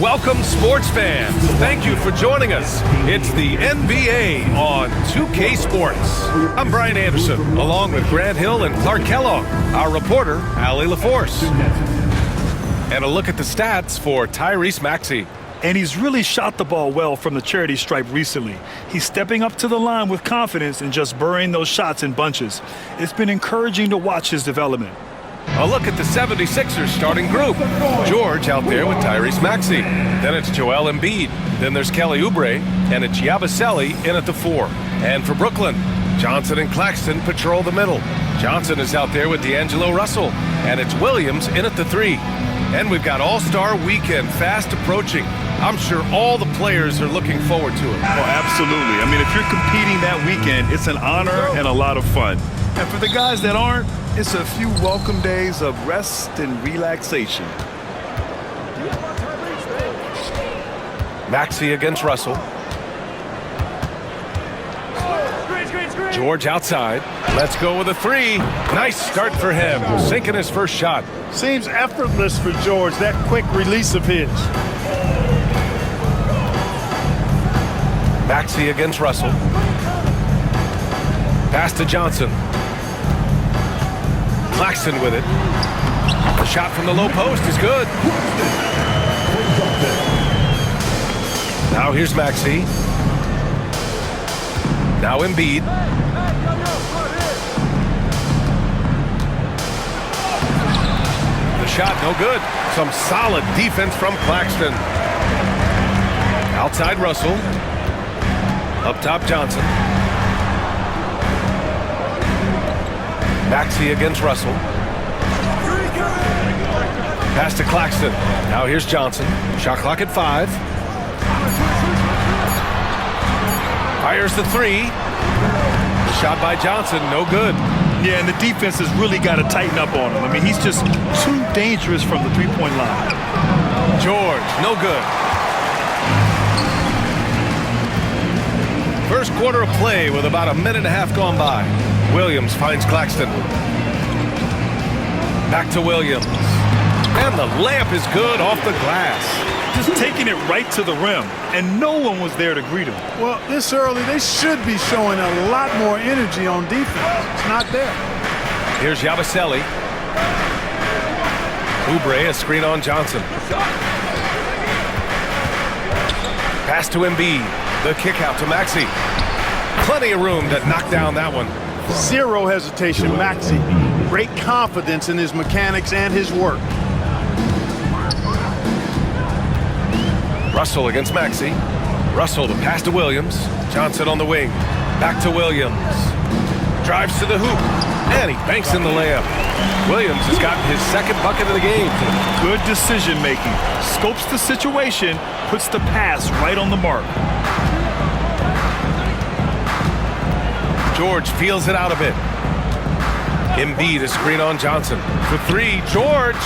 Welcome, sports fans. Thank you for joining us. It's the NBA on 2K Sports. I'm Brian Anderson, along with Grant Hill and Clark Kellogg, our reporter, Allie LaForce. And a look at the stats for Tyrese Maxey. And he's really shot the ball well from the charity stripe recently. He's stepping up to the line with confidence and just burying those shots in bunches. It's been encouraging to watch his development. A look at the 76ers starting group. George out there with Tyrese Maxey. Then it's Joel Embiid. Then there's Kelly Oubre. And it's Yabusele in at the 4. And for Brooklyn, Johnson and Claxton patrol the middle. Johnson is out there with D'Angelo Russell. And it's Williams in at the 3. And we've got All-Star Weekend fast approaching. I'm sure all the players are looking forward to it. Oh, absolutely. I mean, if you're competing that weekend, it's an honor and a lot of fun. And for the guys that aren't, it's a few welcome days of rest and relaxation. Maxey against Russell. George outside. Let's go with a 3. Nice start for him. Sinking his first shot. Seems effortless for George, that quick release of his. Maxey against Russell. Pass to Johnson. Claxton with it. The shot from the low post is good. Now here's Maxey. Now Embiid. The shot no good. Some solid defense from Claxton. Outside Russell. Up top Johnson. Maxey against Russell. Pass to Claxton. Now here's Johnson. Shot clock at 5. Fires the 3. The shot by Johnson, no good. Yeah, and the defense has really got to tighten up on him. I mean, he's just too dangerous from the three-point line. George, no good. First quarter of play with about a minute and a half gone by. Williams finds Claxton. Back to Williams. And the layup is good off the glass. Just taking it right to the rim, and no one was there to greet him. Well, this early, they should be showing a lot more energy on defense. It's not there. Here's Yabusele. Oubre, a screen on Johnson. Pass to Embiid. The kick out to Maxey. Plenty of room to knock down that one. Zero hesitation, Maxey. Great confidence in his mechanics and his work. Russell against Maxey. Russell, the pass to Williams. Johnson on the wing. Back to Williams. Drives to the hoop. And he banks in the layup. Williams has gotten his second bucket of the game. Good decision making. Scopes the situation, puts the pass right on the mark. George feels it out a bit. Embiid a screen on Johnson. For 3, George.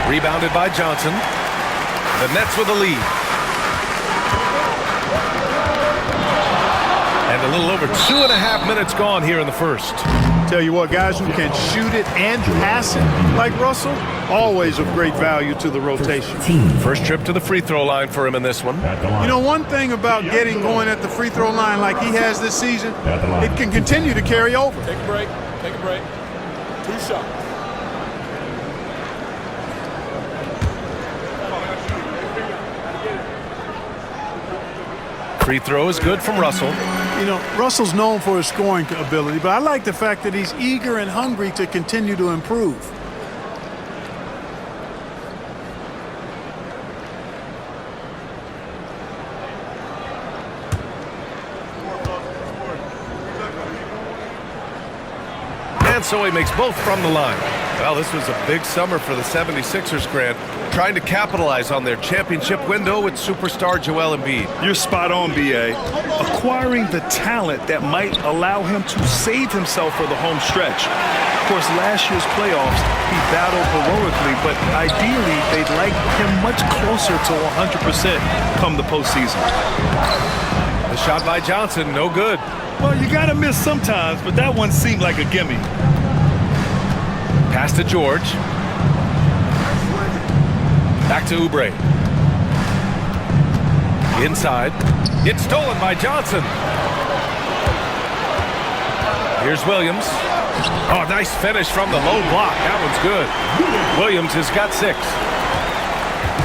Rebounded by Johnson. The Nets with the lead. And a little over 2.5 minutes gone here in the first. Tell you what, guys who can shoot it and pass it, like Russell, always of great value to the rotation. First trip to the free throw line for him in this one. You know, one thing about getting going at the free throw line like he has this season, it can continue to carry over. Take a break. Take a break. 2 shots. Free throw is good from Russell. You know, Russell's known for his scoring ability, but I like the fact that he's eager and hungry to continue to improve. And so he makes both from the line. Well, this was a big summer for the 76ers, Grant, trying to capitalize on their championship window with superstar Joel Embiid. You're spot on, B.A. Acquiring the talent that might allow him to save himself for the home stretch. Of course, last year's playoffs, he battled heroically, but ideally, they'd like him much closer to 100% come the postseason. The shot by Johnson, no good. Well, you got to miss sometimes, but that one seemed like a gimme. Pass to George. Back to Oubre. Inside. It's stolen by Johnson. Here's Williams. Oh, nice finish from the low block. That one's good. Williams has got 6.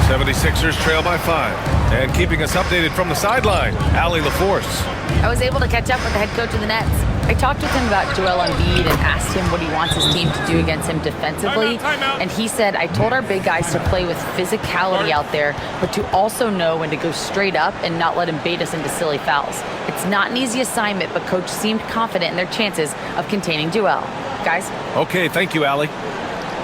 76ers trail by 5. And keeping us updated from the sideline, Allie LaForce. I was able to catch up with the head coach of the Nets. I talked with him about Joel Embiid and asked him what he wants his team to do against him defensively. Timeout. And he said, I told our big guys to play with physicality out there, but to also know when to go straight up and not let him bait us into silly fouls. It's not an easy assignment, but coach seemed confident in their chances of containing Joel. Guys? Okay, thank you, Allie.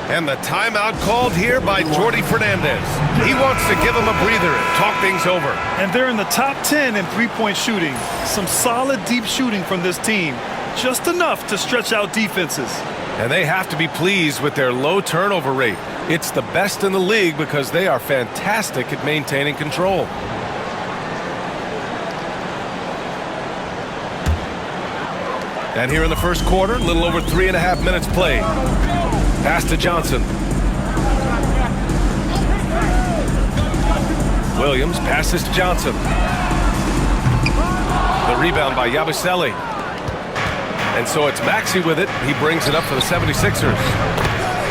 And the timeout called here by Jordi Fernandez. He wants to give him a breather and talk things over. And they're in the top 10 in three-point shooting. Some solid deep shooting from this team. Just enough to stretch out defenses. And they have to be pleased with their low turnover rate. It's the best in the league because they are fantastic at maintaining control. And here in the first quarter, a little over 3.5 minutes played. Pass to Johnson. Williams passes to Johnson. The rebound by Yabusele. And so it's Maxey with it. He brings it up for the 76ers.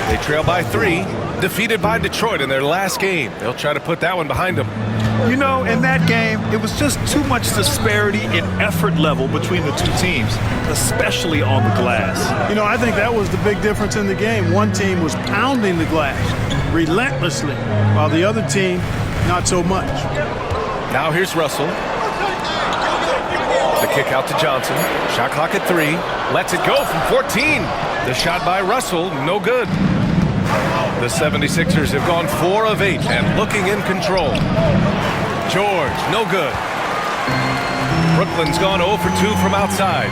They trail by 3, defeated by Detroit in their last game. They'll try to put that one behind them. You know, in that game, it was just too much disparity in effort level between the two teams, especially on the glass. You know, I think that was the big difference in the game. One team was pounding the glass relentlessly, while the other team, not so much. Now here's Russell. The kick out to Johnson. Shot clock at 3. Lets it go from 14. The shot by Russell, no good. The 76ers have gone 4 of 8 and looking in control. George, no good. Brooklyn's gone 0 for 2 from outside.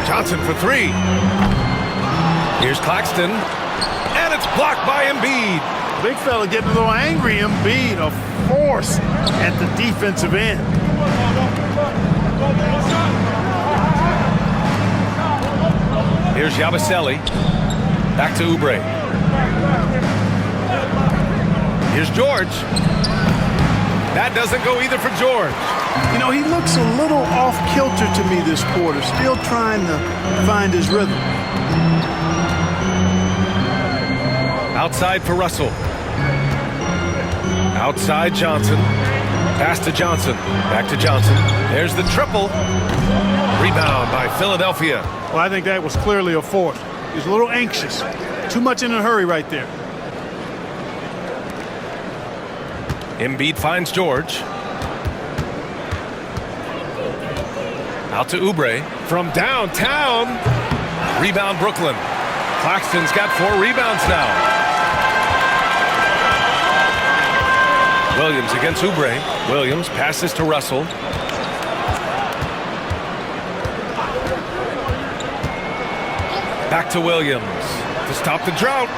Johnson for 3. Here's Claxton. And it's blocked by Embiid. Big fella getting a little angry. Embiid, a force at the defensive end. Here's Yabusele. Back to Oubre. Here's George. That doesn't go either for George. You know, he looks a little off kilter to me this quarter, still trying to find his rhythm. Outside for Russell. Outside Johnson. Pass to Johnson. Back to Johnson. There's the triple. Rebound by Philadelphia. Well, I think that was clearly a force. He's a little anxious. Too much in a hurry right there. Embiid finds George. Out to Oubre. From downtown. Rebound Brooklyn. Claxton's got 4 rebounds now. Williams against Oubre. Williams passes to Russell. Back to Williams to stop the drought.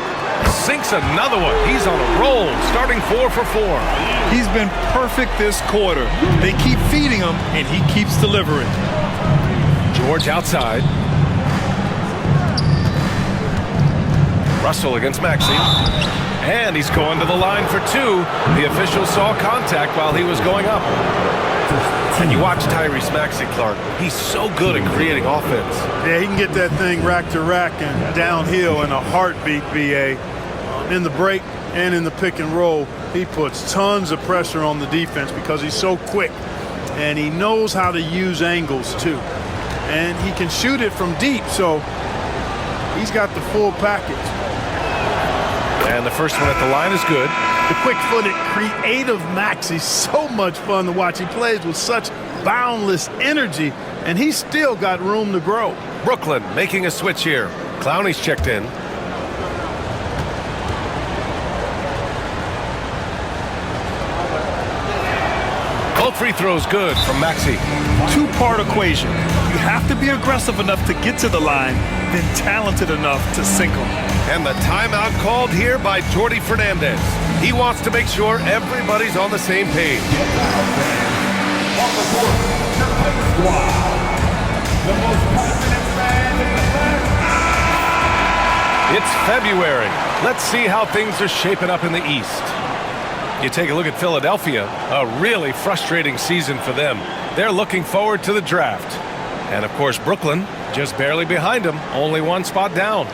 Sinks another one. He's on a roll, starting 4 for 4. He's been perfect this quarter. They keep feeding him, and he keeps delivering. George outside. Russell against Maxey. And he's going to the line for 2. The official saw contact while he was going up. And you watch Tyrese Maxey, Clark. He's so good at creating offense. Yeah, he can get that thing rack to rack and downhill in a heartbeat, BA. In the break and in the pick and roll, he puts tons of pressure on the defense because he's so quick. And he knows how to use angles, too. And he can shoot it from deep, so he's got the full package. And the first one at the line is good. The quick-footed, creative Maxey, so much fun to watch. He plays with such boundless energy, and he's still got room to grow. Brooklyn making a switch here. Clowney's checked in. Both free throws good from Maxey. 2-part equation. You have to be aggressive enough to get to the line, then talented enough to sink them. And the timeout called here by Jordi Fernandez. He wants to make sure everybody's on the same page. It's February. Let's see how things are shaping up in the East. You take a look at Philadelphia, a really frustrating season for them. They're looking forward to the draft. And, of course, Brooklyn just barely behind them, only one spot down.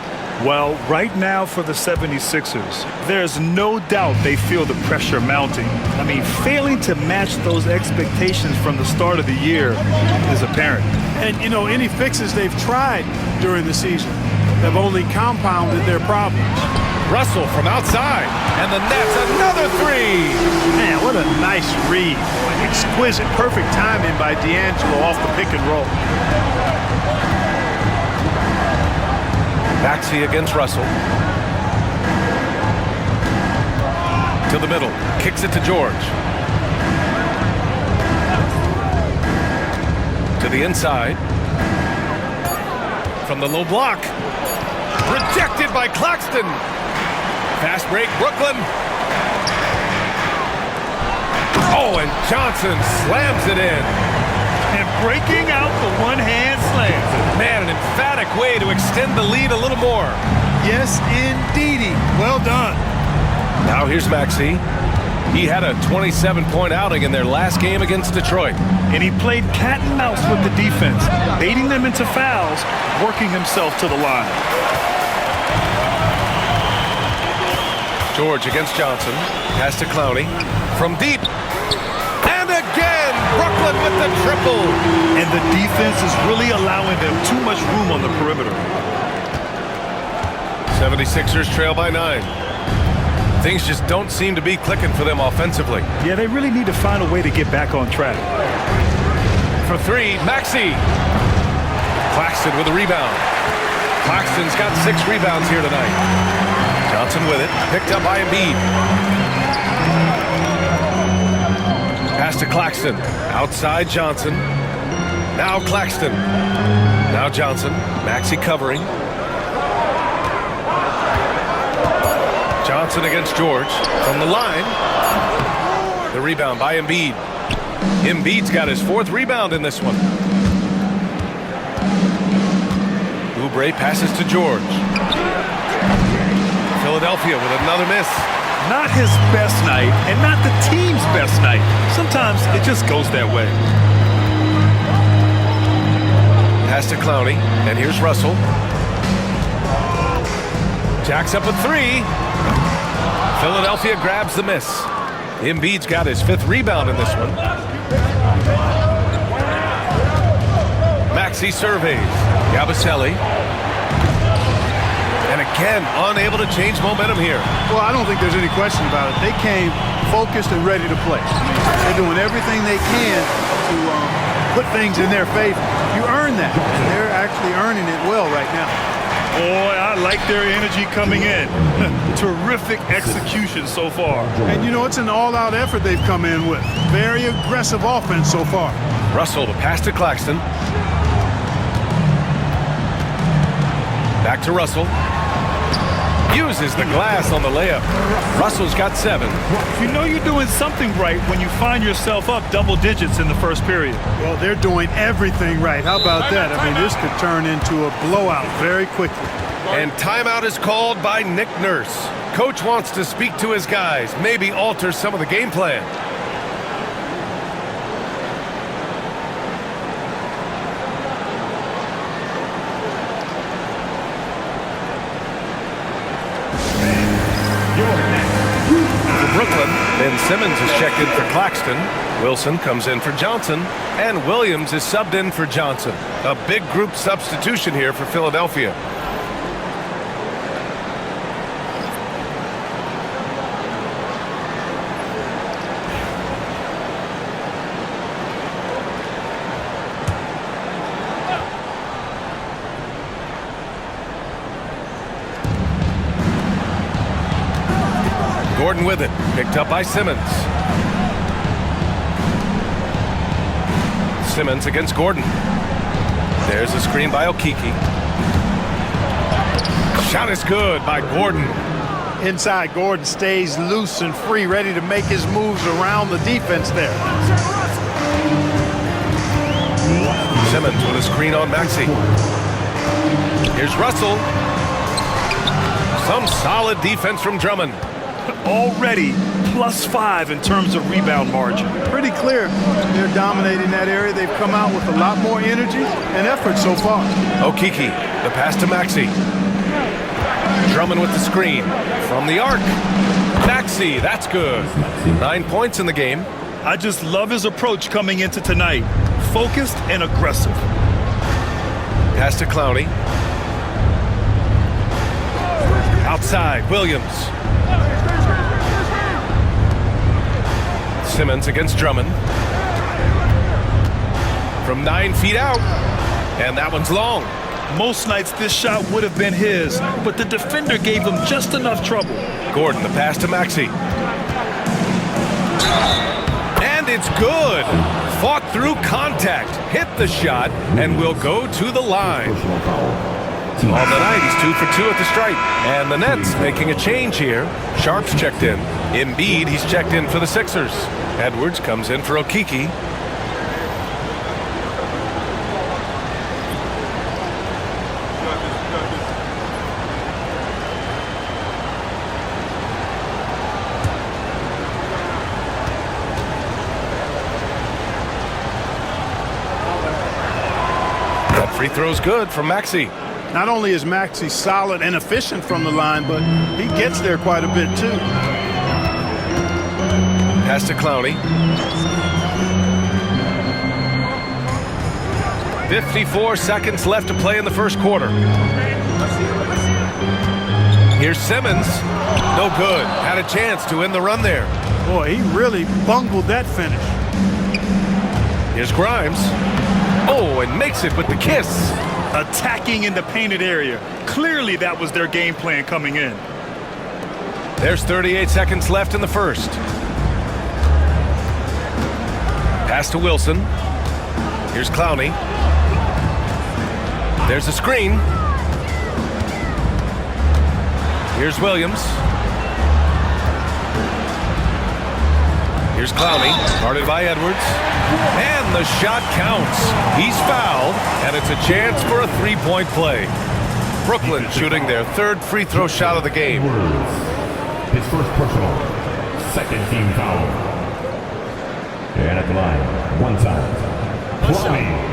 Well, right now for the 76ers, there's no doubt they feel the pressure mounting. I mean, failing to match those expectations from the start of the year is apparent. And, you know, any fixes they've tried during the season have only compounded their problems. Russell from outside, and the Nets another three. Man, what a nice read. Exquisite, perfect timing by D'Angelo off the pick and roll. Maxey against Russell. To the middle, kicks it to George. To the inside. From the low block. Rejected by Claxton. Fast break, Brooklyn. Oh, and Johnson slams it in. And breaking out the one-hand slam. Man, an emphatic way to extend the lead a little more. Yes, indeedy. Well done. Now here's Maxey. He had a 27-point outing in their last game against Detroit. And he played cat and mouse with the defense, baiting them into fouls, working himself to the line. George against Johnson. Pass to Clowney. From deep. And again, Brooklyn with the triple. And the defense is really allowing them too much room on the perimeter. 76ers trail by 9. Things just don't seem to be clicking for them offensively. Yeah, they really need to find a way to get back on track. For three, Maxey. Claxton with a rebound. Claxton's got 6 rebounds here tonight. Johnson with it, picked up by Embiid. Pass to Claxton, outside Johnson. Now Claxton. Now Johnson, Maxey covering. Johnson against George from the line. The rebound by Embiid. Embiid's got his 4th rebound in this one. Oubre passes to George. Philadelphia with another miss. Not his best night, and not the team's best night. Sometimes it just goes that way. Pass to Clowney, and here's Russell. Jacks up a 3. Philadelphia grabs the miss. Embiid's got his 5th rebound in this one. Maxey surveys. Yabusele. And again, unable to change momentum here. Well, I don't think there's any question about it. They came focused and ready to play. They're doing everything they can to put things in their favor. You earn that. And they're actually earning it well right now. Boy, I like their energy coming in. Terrific execution so far. And, you know, it's an all-out effort they've come in with. Very aggressive offense so far. Russell to pass to Claxton. Back to Russell. Uses the glass on the layup. Russell's got 7. You know you're doing something right when you find yourself up double digits in the first period. Well, they're doing everything right. How about that? I mean, this could turn into a blowout very quickly. And timeout is called by Nick Nurse. Coach wants to speak to his guys, maybe alter some of the game plan. Brooklyn, Ben Simmons is checked in for Claxton. Wilson comes in for Johnson, and Williams is subbed in for Johnson. A big group substitution here for Philadelphia. Gordon with it, picked up by Simmons. Simmons against Gordon. There's a screen by Okeke. Shot is good by Gordon. Inside, Gordon stays loose and free, ready to make his moves around the defense there. Simmons with a screen on Maxey. Here's Russell. Some solid defense from Drummond. Already +5 in terms of rebound margin. Pretty clear they're dominating that area. They've come out with a lot more energy and effort so far. Okeke, the pass to Maxey. Drummond with the screen from the arc. Maxey, that's good. 9 points in the game. I just love his approach coming into tonight. Focused and aggressive. Pass to Clowney. Outside, Williams. Simmons against Drummond. From 9 feet out. And that one's long. Most nights this shot would have been his, but the defender gave him just enough trouble. Gordon, the pass to Maxey. And it's good. Fought through contact, hit the shot, and will go to the line. On the night, he's 2 for 2 at the stripe. And the Nets making a change here. Sharp's checked in. Embiid, he's checked in for the Sixers. Edwards comes in for Okeke. That free throw's good from Maxey. Not only is Maxey solid and efficient from the line, but he gets there quite a bit too. Pass to Clowney. 54 seconds left to play in the first quarter. Here's Simmons. No good. Had a chance to end the run there. Boy, he really bungled that finish. Here's Grimes. Oh, and makes it with the kiss. Attacking in the painted area. Clearly that was their game plan coming in. There's 38 seconds left in the first. Pass to Wilson. Here's Clowney. There's a screen. Here's Williams. Here's Clowney, guarded by Edwards. And the shot counts. He's fouled, and it's a chance for a three-point play. Brooklyn shooting their third free throw shot of the game. His first personal, second team foul. And at the line, one time. Clowney.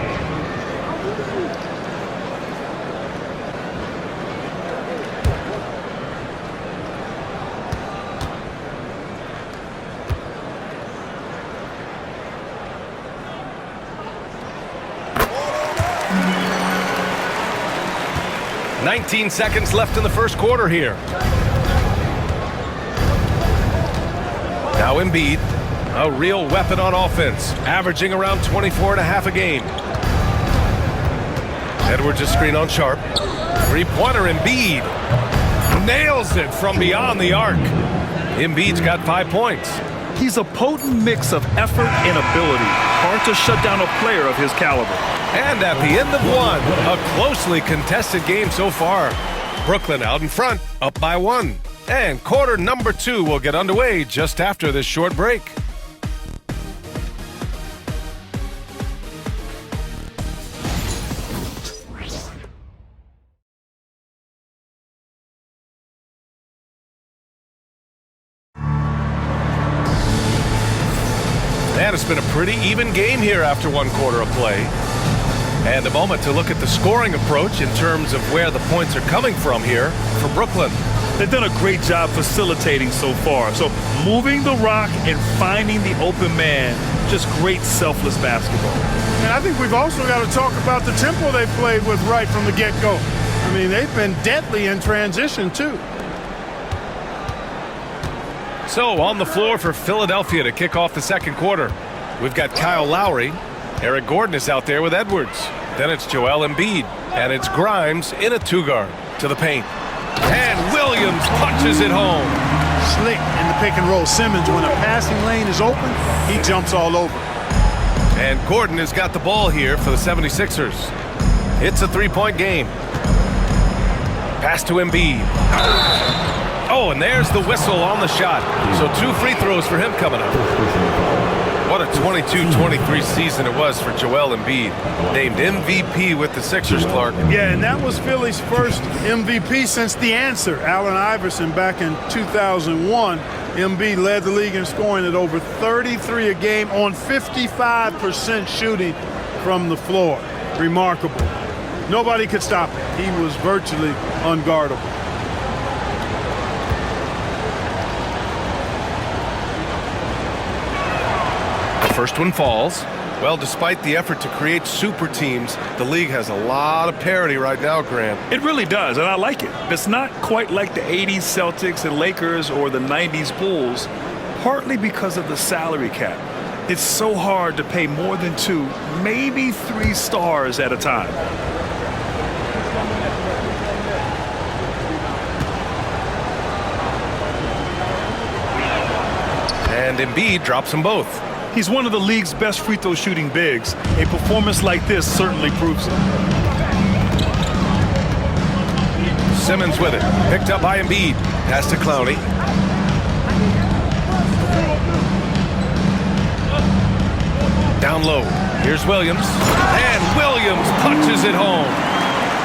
19 seconds left in the first quarter here. Now Embiid, a real weapon on offense, averaging around 24.5 a game. Edwards' a screen on Sharp. Three-pointer Embiid. Nails it from beyond the arc. Embiid's got 5 points. He's a potent mix of effort and ability. Hard to shut down a player of his caliber. And at the end of one, a closely contested game so far. Brooklyn out in front, up by 1. And quarter number 2 will get underway just after this short break. And it's been a pretty even game here after 1 quarter of play. And a moment to look at the scoring approach in terms of where the points are coming from here for Brooklyn. They've done a great job facilitating so far. So moving the rock and finding the open man, just great selfless basketball. And I think we've also got to talk about the tempo they played with right from the get-go. I mean, they've been deadly in transition too. So on the floor for Philadelphia to kick off the second quarter, we've got Kyle Lowry. Eric Gordon is out there with Edwards. Then it's Joel Embiid. And it's Grimes in a 2-guard to the paint. And Williams punches it home. Slick in the pick and roll. Simmons, when a passing lane is open, he jumps all over. And Gordon has got the ball here for the 76ers. It's a 3-point game. Pass to Embiid. Oh, and there's the whistle on the shot. So 2 free throws for him coming up. What a 22-23 season it was for Joel Embiid. Named MVP with the Sixers, Clark. Yeah, and that was Philly's first MVP since the answer, Allen Iverson, back in 2001. Embiid led the league in scoring at over 33 a game on 55% shooting from the floor. Remarkable. Nobody could stop him. He was virtually unguardable. First one falls. Well, despite the effort to create super teams, the league has a lot of parity right now, Grant. It really does, and I like it. It's not quite like the 80s Celtics and Lakers or the 90s Bulls, partly because of the salary cap. It's so hard to pay more than 2, maybe 3 stars at a time. And Embiid drops them both. He's one of the league's best free throw shooting bigs. A performance like this certainly proves it. Simmons with it. Picked up by Embiid. Pass to Clowney. Down low. Here's Williams. And Williams punches it home.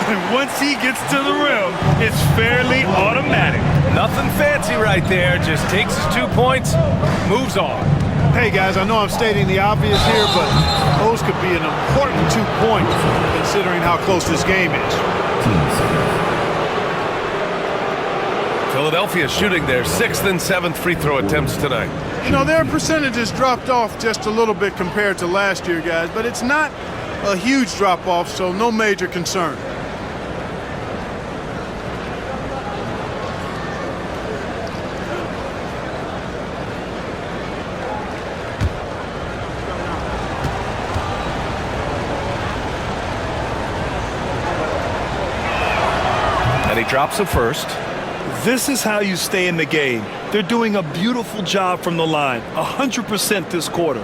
And once he gets to the rim, it's fairly automatic. Nothing fancy right there. Just takes his 2 points, moves on. Hey, guys, I know I'm stating the obvious here, but those could be an important 2 points considering how close this game is. Philadelphia shooting their 6th and 7th free throw attempts tonight. You know, their percentages dropped off just a little bit compared to last year, guys, but it's not a huge drop-off, so no major concern. And he drops it first. This is how you stay in the game. They're doing a beautiful job from the line, 100% this quarter.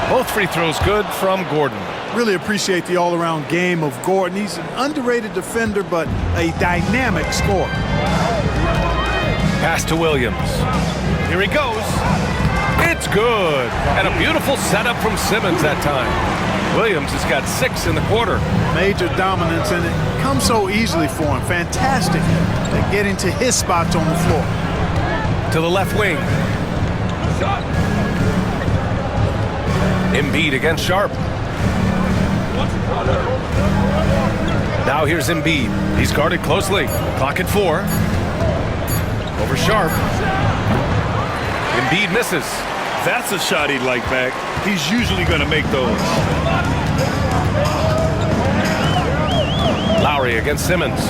Both free throws good from Gordon. Really appreciate the all-around game of Gordon. He's an underrated defender, but a dynamic scorer. Pass to Williams. Here he goes. It's good. And a beautiful setup from Simmons that time. Williams has got 6 in the quarter. Major dominance, and it comes so easily for him. Fantastic at getting to his spots on the floor. To the left wing. Embiid against Sharp. Now here's Embiid. He's guarded closely. Clock at 4. Over Sharp. Embiid misses. That's a shot he'd like back. He's usually going to make those. Lowry against Simmons.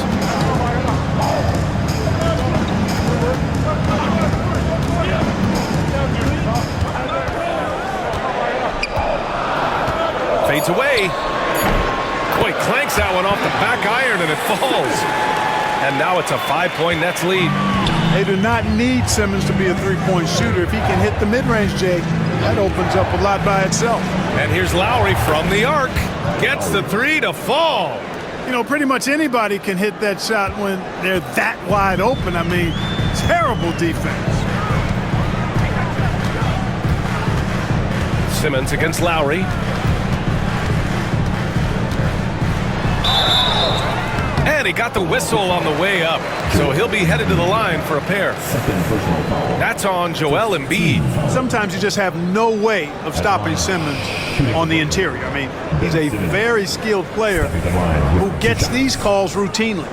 Fades away. Boy, clanks that one off the back iron and it falls. And now it's a 5-point Nets lead. They do not need Simmons to be a three-point shooter. If he can hit the mid-range, Jake, that opens up a lot by itself. And here's Lowry from the arc. Gets the 3 to fall. You know, pretty much anybody can hit that shot when they're that wide open. I mean, terrible defense. Simmons against Lowry. And he got the whistle on the way up, so he'll be headed to the line for a pair. That's on Joel Embiid. Sometimes you just have no way of stopping Simmons on the interior. I mean, he's a very skilled player who gets these calls routinely.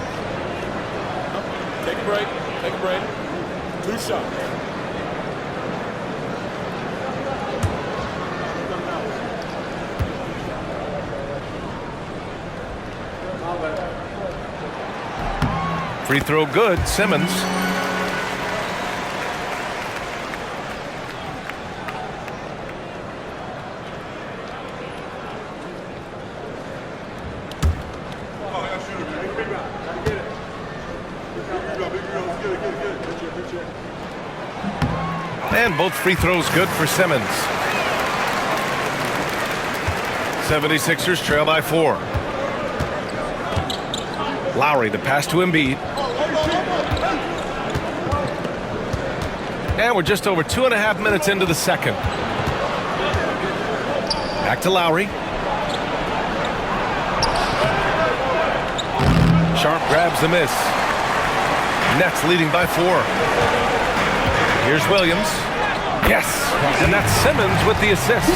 Take a break. Take a break. 2 shots. Free throw good, Simmons. And both free throws good for Simmons. 76ers trail by 4. Lowry, the pass to Embiid. And we're just over 2.5 minutes into the second. Back to Lowry. Sharp grabs the miss. Nets leading by 4. Here's Williams. Yes, and that's Simmons with the assist.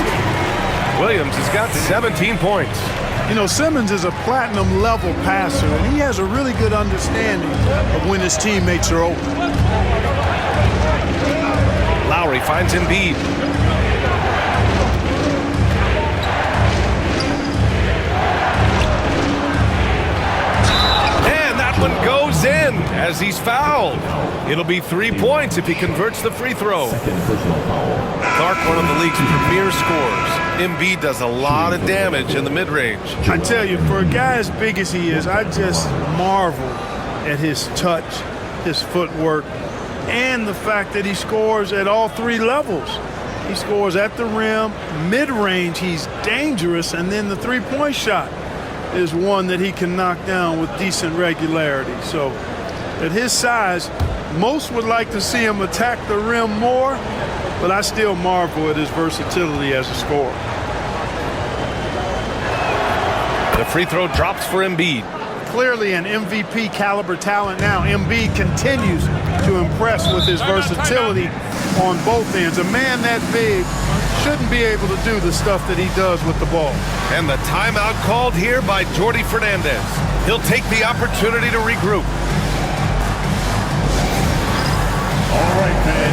Williams has got 17 points. You know, Simmons is a platinum-level passer, and he has a really good understanding of when his teammates are open. Lowry finds Embiid. And that one goes in as he's fouled. It'll be 3 points if he converts the free throw. Clark, one of the league's premier scorers. Embiid does a lot of damage in the mid-range. I tell you, for a guy as big as he is, I just marvel at his touch, his footwork, and the fact that he scores at all 3 levels. He scores at the rim, mid-range, he's dangerous, and then the three-point shot is one that he can knock down with decent regularity. So at his size, most would like to see him attack the rim more, but I still marvel at his versatility as a scorer. The free throw drops for Embiid. Clearly an MVP caliber talent now. Embiid continues to impress with his versatility on both ends. A man that big shouldn't be able to do the stuff that he does with the ball. And the timeout called here by Jordi Fernandez. He'll take the opportunity to regroup. All right, man.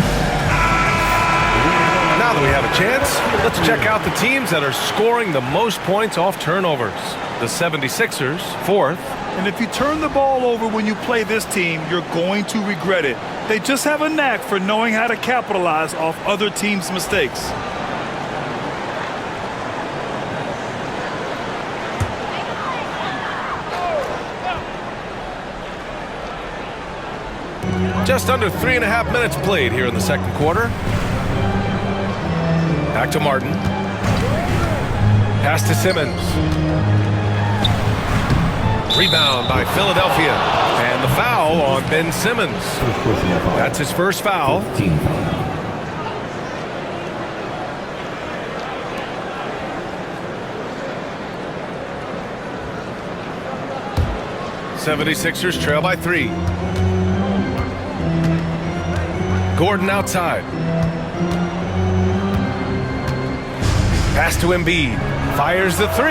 Now that we have a chance, let's check out the teams that are scoring the most points off turnovers. The 76ers, 4th. And if you turn the ball over when you play this team, you're going to regret it. They just have a knack for knowing how to capitalize off other teams' mistakes. Just under 3.5 minutes played here in the second quarter. Back to Martin. Pass to Simmons. Rebound by Philadelphia. And the foul on Ben Simmons. That's his first foul. 76ers trail by 3. Gordon outside. Pass to Embiid. Fires the 3.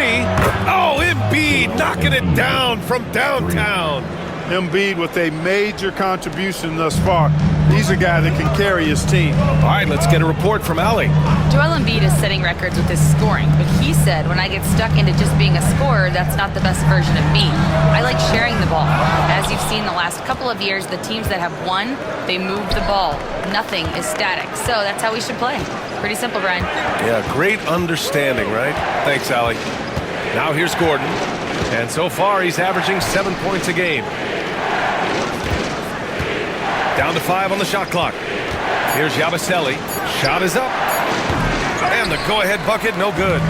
Oh, Embiid knocking it down from downtown. Embiid with a major contribution thus far. He's a guy that can carry his team. All right, let's get a report from Allie. Joel Embiid is setting records with his scoring, but he said, when I get stuck into just being a scorer, that's not the best version of me. I like sharing the ball. As you've seen the last couple of years, the teams that have won, they move the ball. Nothing is static. So that's how we should play. Pretty simple, Brian. Yeah, great understanding, right? Thanks, Allie. Now here's Gordon. And so far, he's averaging 7 points a game. Down to 5 on the shot clock. Here's Yabusele. Shot is up. And the go-ahead bucket, no good.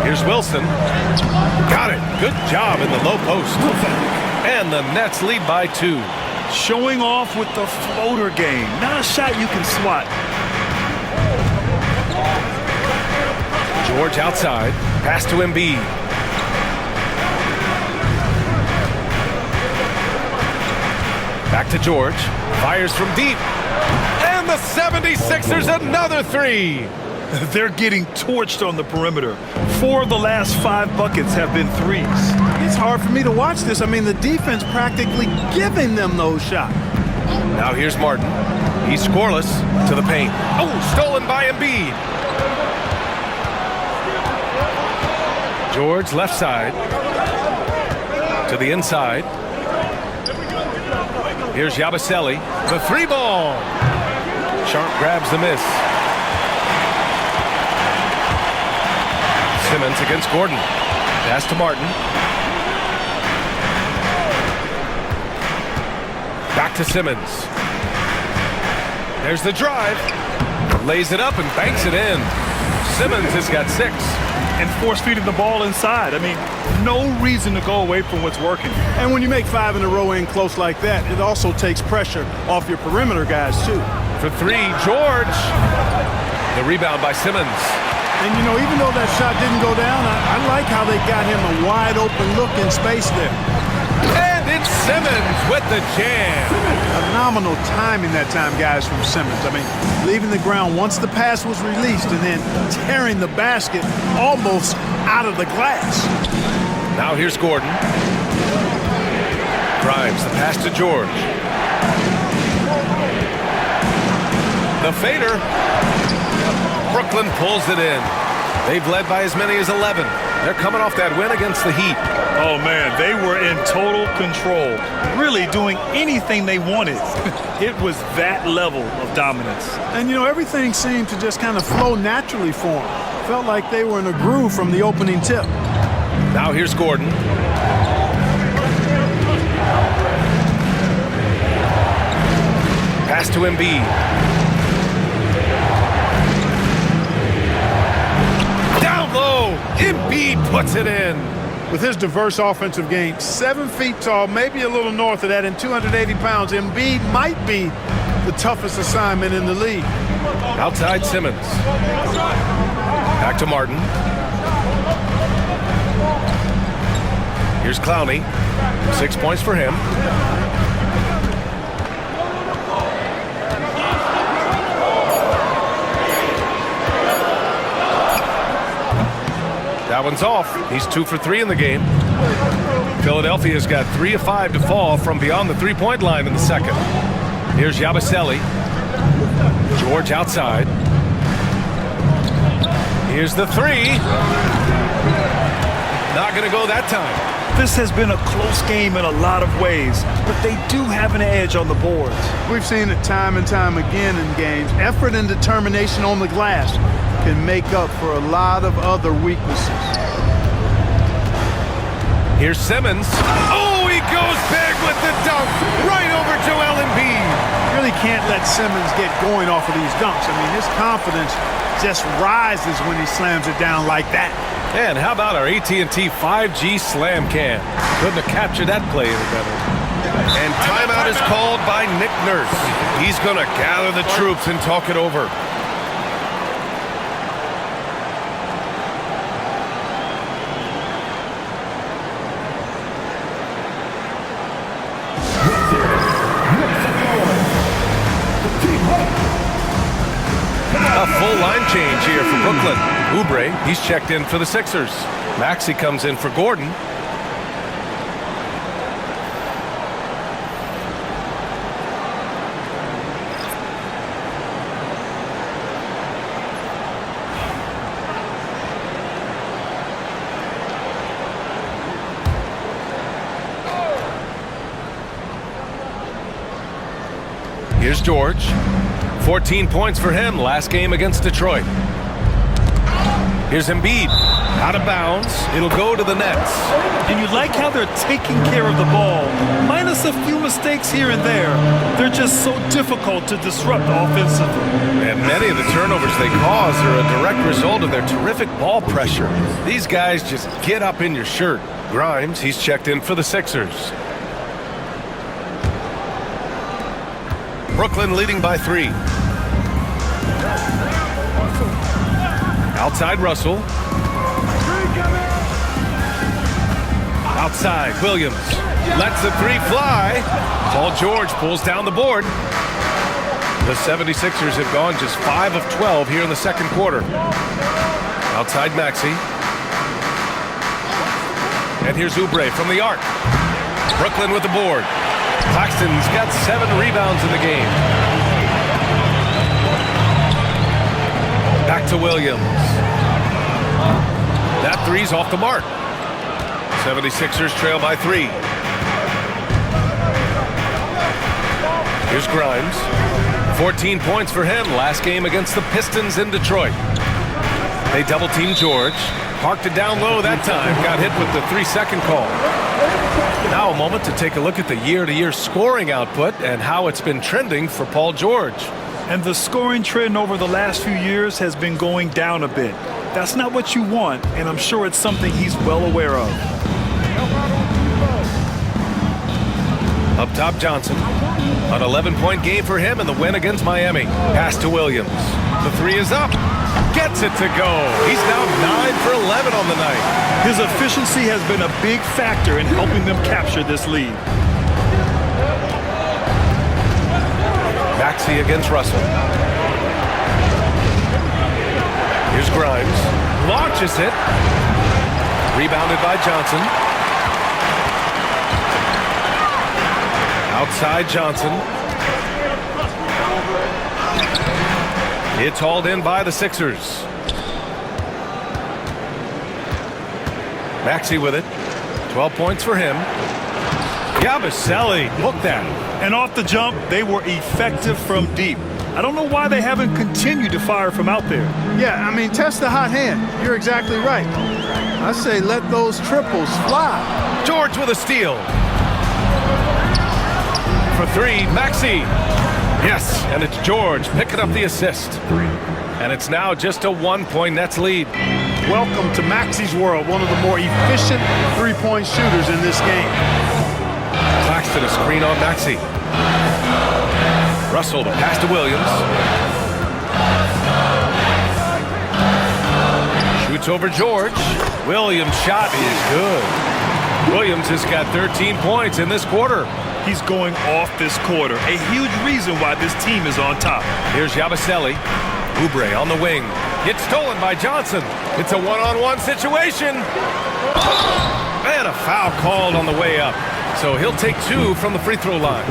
Here's Wilson. Got it. Good job in the low post. And the Nets lead by 2. Showing off with the floater game. Not a shot you can swat. George outside. Pass to Embiid. Back to George. Fires from deep. And the 76ers another 3. They're getting torched on the perimeter. 4 of the last 5 buckets have been threes. It's hard for me to watch this. I mean, the defense practically giving them those shots. Now here's Martin. He's scoreless to the paint. Oh, stolen by Embiid. George left side to the inside. Here's Yabusele. The 3 ball. Sharp grabs the miss. Simmons against Gordon. Pass to Martin. Back to Simmons. There's the drive. Lays it up and banks it in. Simmons has got 6. And force-feeding the ball inside. I mean, no reason to go away from what's working. And when you make 5 in a row in close like that, it also takes pressure off your perimeter guys, too. For 3, George. The rebound by Simmons. And, you know, even though that shot didn't go down, I like how they got him a wide-open look in space there. And it's Simmons with the jam. Phenomenal timing that time, guys, from Simmons. I mean, leaving the ground once the pass was released and then tearing the basket almost out of the glass. Now here's Gordon. Grimes, the pass to George. The fader. Brooklyn pulls it in. They've led by as many as 11. They're coming off that win against the Heat. Oh, man, they were in total control, really doing anything they wanted. It was that level of dominance. And, you know, everything seemed to just kind of flow naturally for them. Felt like they were in a groove from the opening tip. Now here's Gordon. Pass to Embiid. Down low, Embiid puts it in. With his diverse offensive game, 7 feet tall, maybe a little north of that, and 280 pounds, Embiid might be the toughest assignment in the league. Outside Simmons. Back to Martin. Here's Clowney. 6 points for him. That one's off. He's 2 for 3 in the game. Philadelphia's got 3 of 5 to fall from beyond the three-point line in the second. Here's Yabusele. George outside. Here's the 3. Not going to go that time. This has been a close game in a lot of ways, but they do have an edge on the boards. We've seen it time and time again in games. Effort and determination on the glass can make up for a lot of other weaknesses. Here's Simmons. Oh, he goes big with the dunk right over Joel Embiid. Really can't let Simmons get going off of these dunks. I mean, his confidence just rises when he slams it down like that. And how about our AT&T 5G slam cam? Couldn't have captured that play any better. And timeout is called by Nick Nurse. He's going to gather the troops and talk it over. A full line change here for Brooklyn. Oubre, he's checked in for the Sixers. Maxey comes in for Gordon. Here's George. 14 points for him last game against Detroit. Here's Embiid. Out of bounds. It'll go to the Nets. And you like how they're taking care of the ball, minus a few mistakes here and there. They're just so difficult to disrupt offensively. And many of the turnovers they cause are a direct result of their terrific ball pressure. These guys just get up in your shirt. Grimes, he's checked in for the Sixers. Brooklyn leading by 3. Outside Russell. Outside Williams. Lets the 3 fly. Paul George pulls down the board. The 76ers have gone just 5 of 12 here in the second quarter. Outside Maxey. And here's Oubre from the arc. Brooklyn with the board. Claxton's got 7 rebounds in the game. Back to Williams. That 3's off the mark. 76ers trail by 3. Here's Grimes. 14 points for him last game against the Pistons in Detroit. They double-team George. Parked it down low that time. Got hit with the 3-second call. Now a moment to take a look at the year-to-year scoring output and how it's been trending for Paul George. And the scoring trend over the last few years has been going down a bit. That's not what you want, and I'm sure it's something he's well aware of. Up top, Johnson. An 11-point game for him in the win against Miami. Pass to Williams. The three is up. Gets it to go. He's now 9 for 11 on the night. His efficiency has been a big factor in helping them capture this lead. Maxey against Russell. Here's Grimes. Launches it. Rebounded by Johnson. Outside Johnson. It's hauled in by the Sixers. Maxey with it. 12 points for him. Yabusele hooked that. And off the jump, they were effective from deep. I don't know why they haven't continued to fire from out there. Yeah, I mean, test the hot hand. You're exactly right. I say let those triples fly. George with a steal. For three, Maxey. Yes, and it's George picking up the assist. And it's now just a 1-point Nets lead. Welcome to Maxey's world, one of the more efficient three-point shooters in this game. Claxton a screen on Maxey. Russell to pass to Williams. Shoots over George. Williams' shot is good. Williams has got 13 points in this quarter. He's going off this quarter. A huge reason why this team is on top. Here's Yabusele. Oubre on the wing. It's stolen by Johnson. It's a one-on-one situation. And a foul called on the way up. So he'll take 2 from the free throw line.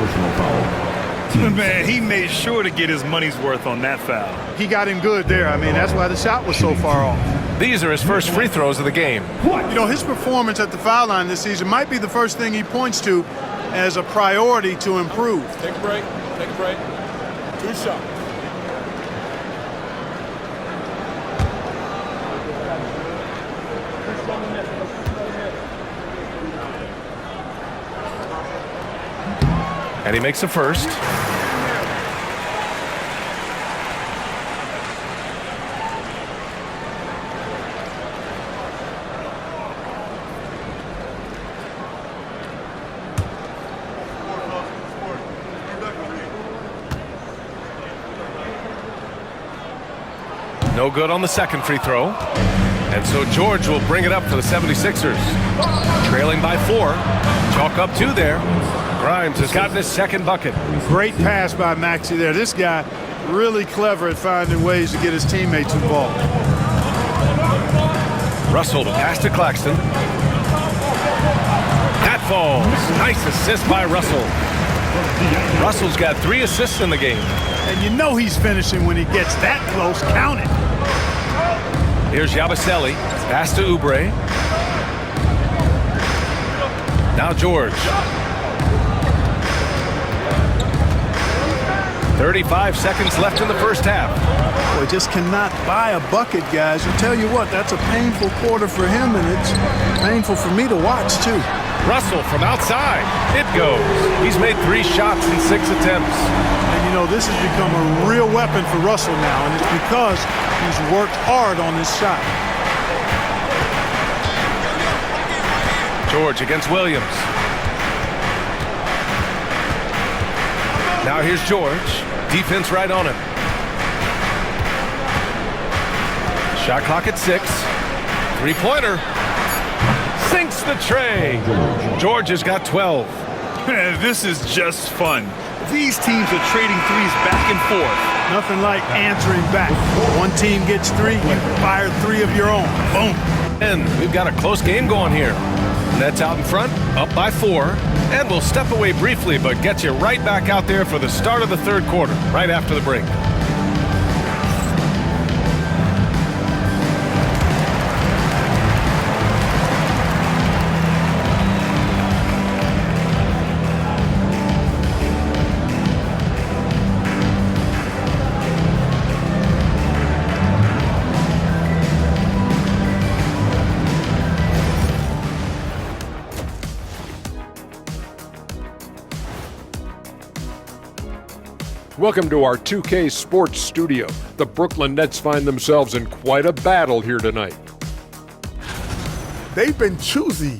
Man, he made sure to get his money's worth on that foul. He got him good there. I mean, that's why the shot was so far off. These are his first free throws of the game. You know, his performance at the foul line this season might be the first thing he points to as a priority to improve. Take a break. Take a break. 2 shots. And he makes a first. No good on the second free throw. And so George will bring it up for the 76ers. Trailing by 4. Chalk up 2 there. Grimes has gotten his second bucket. Great pass by Maxey there. This guy really clever at finding ways to get his teammates involved. Russell to pass to Claxton. That falls. Nice assist by Russell. Russell's got 3 assists in the game. And you know he's finishing when he gets that close. Count it. Here's Yabusele. Pass to Oubre. Now George. 35 seconds left in the first half. Boy, just cannot buy a bucket, guys. And tell you what, that's a painful quarter for him, and it's painful for me to watch, too. Russell from outside. It goes. He's made 3 shots in 6 attempts. And, you know, this has become a real weapon for Russell now, and it's because he's worked hard on this shot. George against Williams. Now here's George. Defense right on him. Shot clock at 6. 3-pointer. Sinks the tray. George has got 12. This is just fun. These teams are trading threes back and forth. Nothing like answering back. One team gets 3, you fire 3 of your own. Boom. And we've got a close game going here. Nets out in front, up by 4. And we'll step away briefly, but get you right back out there for the start of the third quarter, right after the break. Welcome to our 2K Sports Studio. The Brooklyn Nets find themselves in quite a battle here tonight. They've been choosy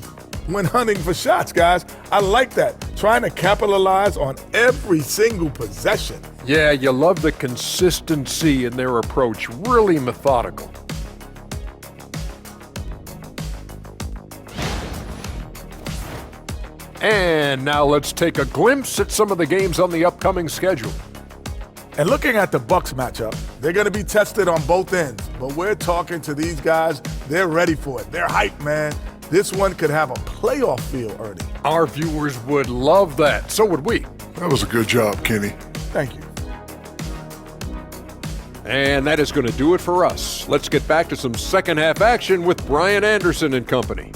when hunting for shots, guys. I like that. Trying to capitalize on every single possession. Yeah, you love the consistency in their approach. Really methodical. And now let's take a glimpse at some of the games on the upcoming schedule. And looking at the Bucks matchup, they're going to be tested on both ends. But we're talking to these guys. They're ready for it. They're hyped, man. This one could have a playoff feel, Ernie. Our viewers would love that. So would we. That was a good job, Kenny. Thank you. And that is going to do it for us. Let's get back to some second half action with Brian Anderson and company.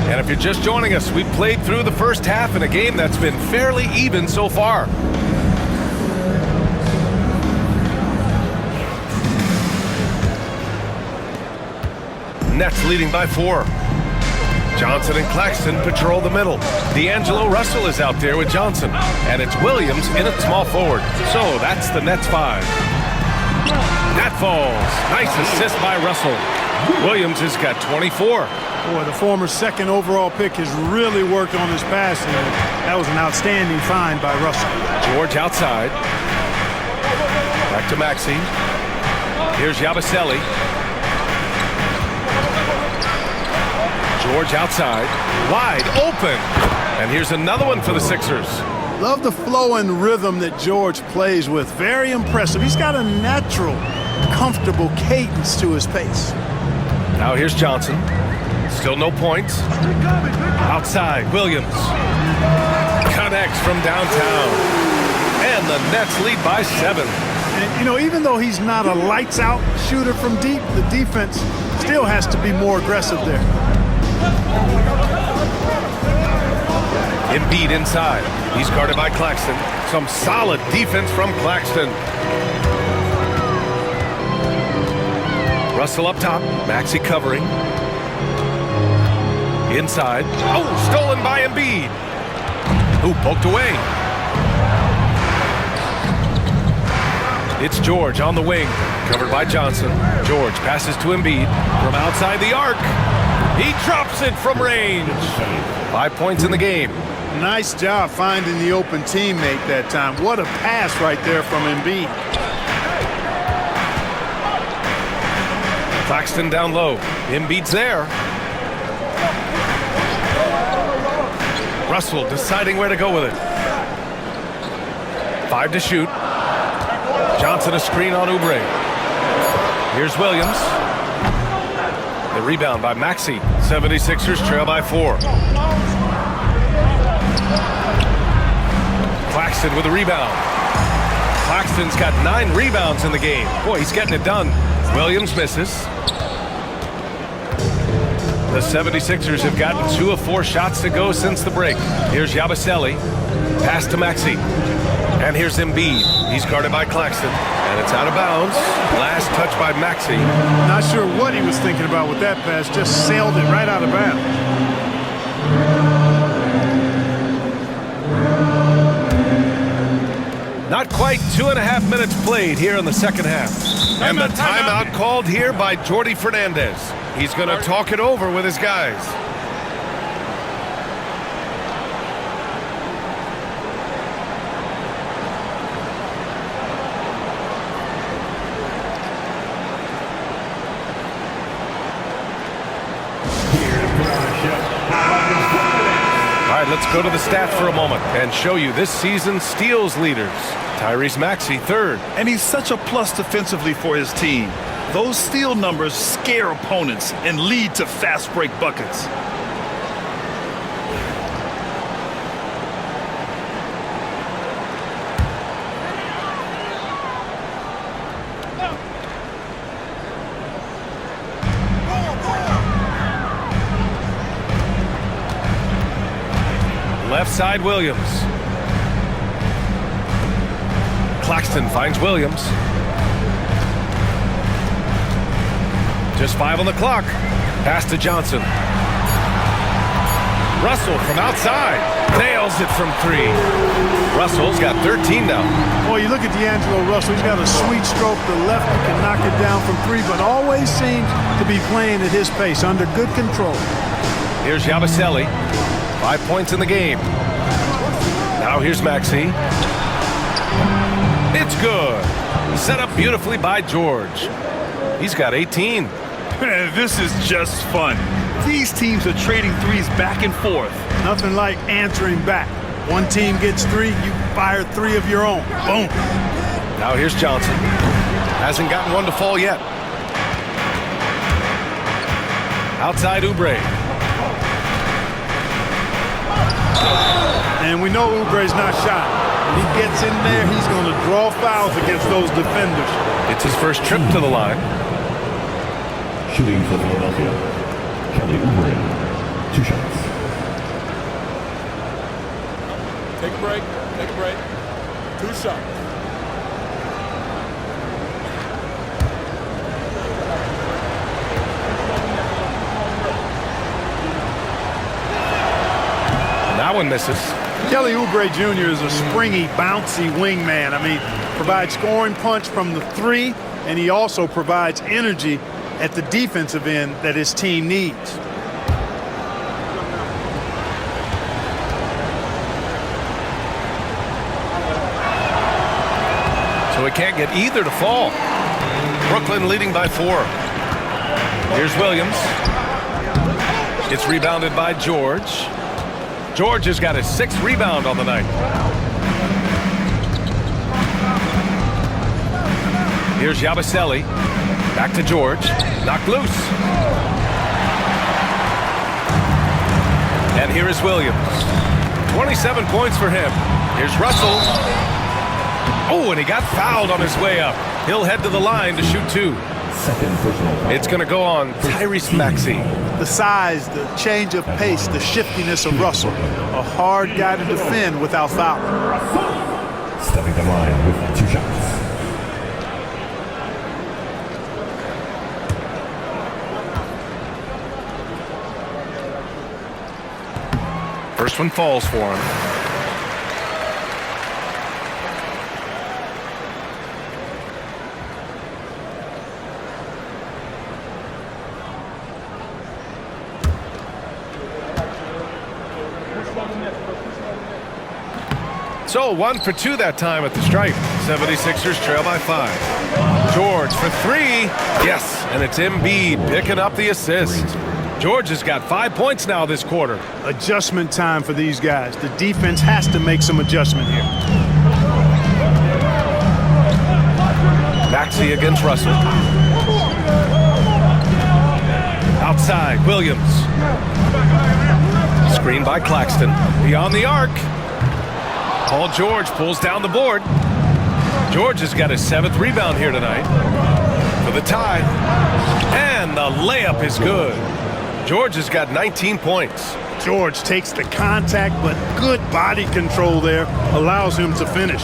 And if you're just joining us, we played through the first half in a game that's been fairly even so far. Nets leading by 4. Johnson and Claxton patrol the middle. D'Angelo Russell is out there with Johnson. And it's Williams in at small forward. So that's the Nets 5. That falls. Nice assist by Russell. Williams has got 24. Boy, the former second overall pick has really worked on his passing. That was an outstanding find by Russell. George outside. Back to Maxey. Here's Yabusele. George outside. Wide open. And here's another one for the Sixers. Love the flow and rhythm that George plays with. Very impressive. He's got a natural, comfortable cadence to his pace. Now here's Johnson. Still no points. Outside, Williams. Connects from downtown. And the Nets lead by 7. And, you know, even though he's not a lights-out shooter from deep, the defense still has to be more aggressive there. Embiid inside. He's guarded by Claxton. Some solid defense from Claxton. Russell up top. Maxey covering. Inside. Oh, stolen by Embiid. Who poked away. It's George on the wing. Covered by Johnson. George passes to Embiid from outside the arc. He drops it from range. 5 points in the game. Nice job finding the open teammate that time. What a pass right there from Embiid. Claxton down low. Embiid's there. Russell deciding where to go with it. 5 to shoot. Johnson a screen on Oubre. Here's Williams. The rebound by Maxey. 76ers trail by 4. Claxton with a rebound. Claxton's got 9 rebounds in the game. Boy, he's getting it done. Williams misses. The 76ers have gotten 2 of 4 shots to go since the break. Here's Yabusele. Pass to Maxey. And here's Embiid. He's guarded by Claxton. And it's out of bounds. Last touch by Maxey. Not sure what he was thinking about with that pass. Just sailed it right out of bounds. Not quite 2.5 minutes played here in the second half. And the timeout called here by Jordi Fernandez. He's going to talk it over with his guys. All right, let's go to the stats for a moment and show you this season's steals leaders. Tyrese Maxey, 3rd. And he's such a plus defensively for his team. Those steal numbers scare opponents and lead to fast break buckets. Left side, Williams. Claxton finds Williams. Just 5 on the clock. Pass to Johnson. Russell from outside. Nails it from 3. Russell's got 13 now. Boy, you look at D'Angelo Russell. He's got a sweet stroke. The left can knock it down from 3, but always seems to be playing at his pace, under good control. Here's Yabusele. 5 points in the game. Now here's Maxey. It's good. Set up beautifully by George. He's got 18. Man, this is just fun. These teams are trading threes back and forth. Nothing like answering back. One team gets 3, you fire 3 of your own. Boom. Now here's Johnson. Hasn't gotten one to fall yet. Outside Oubre. And we know Oubre's not shy. When he gets in there, he's going to draw fouls against those defenders. It's his first trip to the line. Shooting for Philadelphia, Kelly Oubre, 2 shots. Take a break. Take a break. 2 shots. That one misses. Kelly Oubre Jr. is a springy, bouncy wingman. I mean, provides scoring punch from the 3, and he also provides energy at the defensive end that his team needs. So he can't get either to fall. Brooklyn leading by 4. Here's Williams. It's rebounded by George. George has got his 6th rebound on the night. Here's Yabusele. Back to George. Knocked loose. And here is Williams. 27 points for him. Here's Russell. Oh, and he got fouled on his way up. He'll head to the line to shoot 2. Second personal. It's going to go on Tyrese Maxey. The size, the change of pace, the shiftiness of Russell. A hard guy to defend without fouling. Stepping the line with 2 shots. First one falls for him. So 1 for 2 that time at the stripe. 76ers trail by 5. George for 3. Yes, and it's Embiid picking up the assist. George has got 5 points now this quarter. Adjustment time for these guys. The defense has to make some adjustment here. Maxey against Russell. Outside, Williams. Screen by Claxton. Beyond the arc. Paul George pulls down the board. George has got his 7th rebound here tonight for the tie. And the layup is good. George has got 19 points. George takes the contact, but good body control there allows him to finish.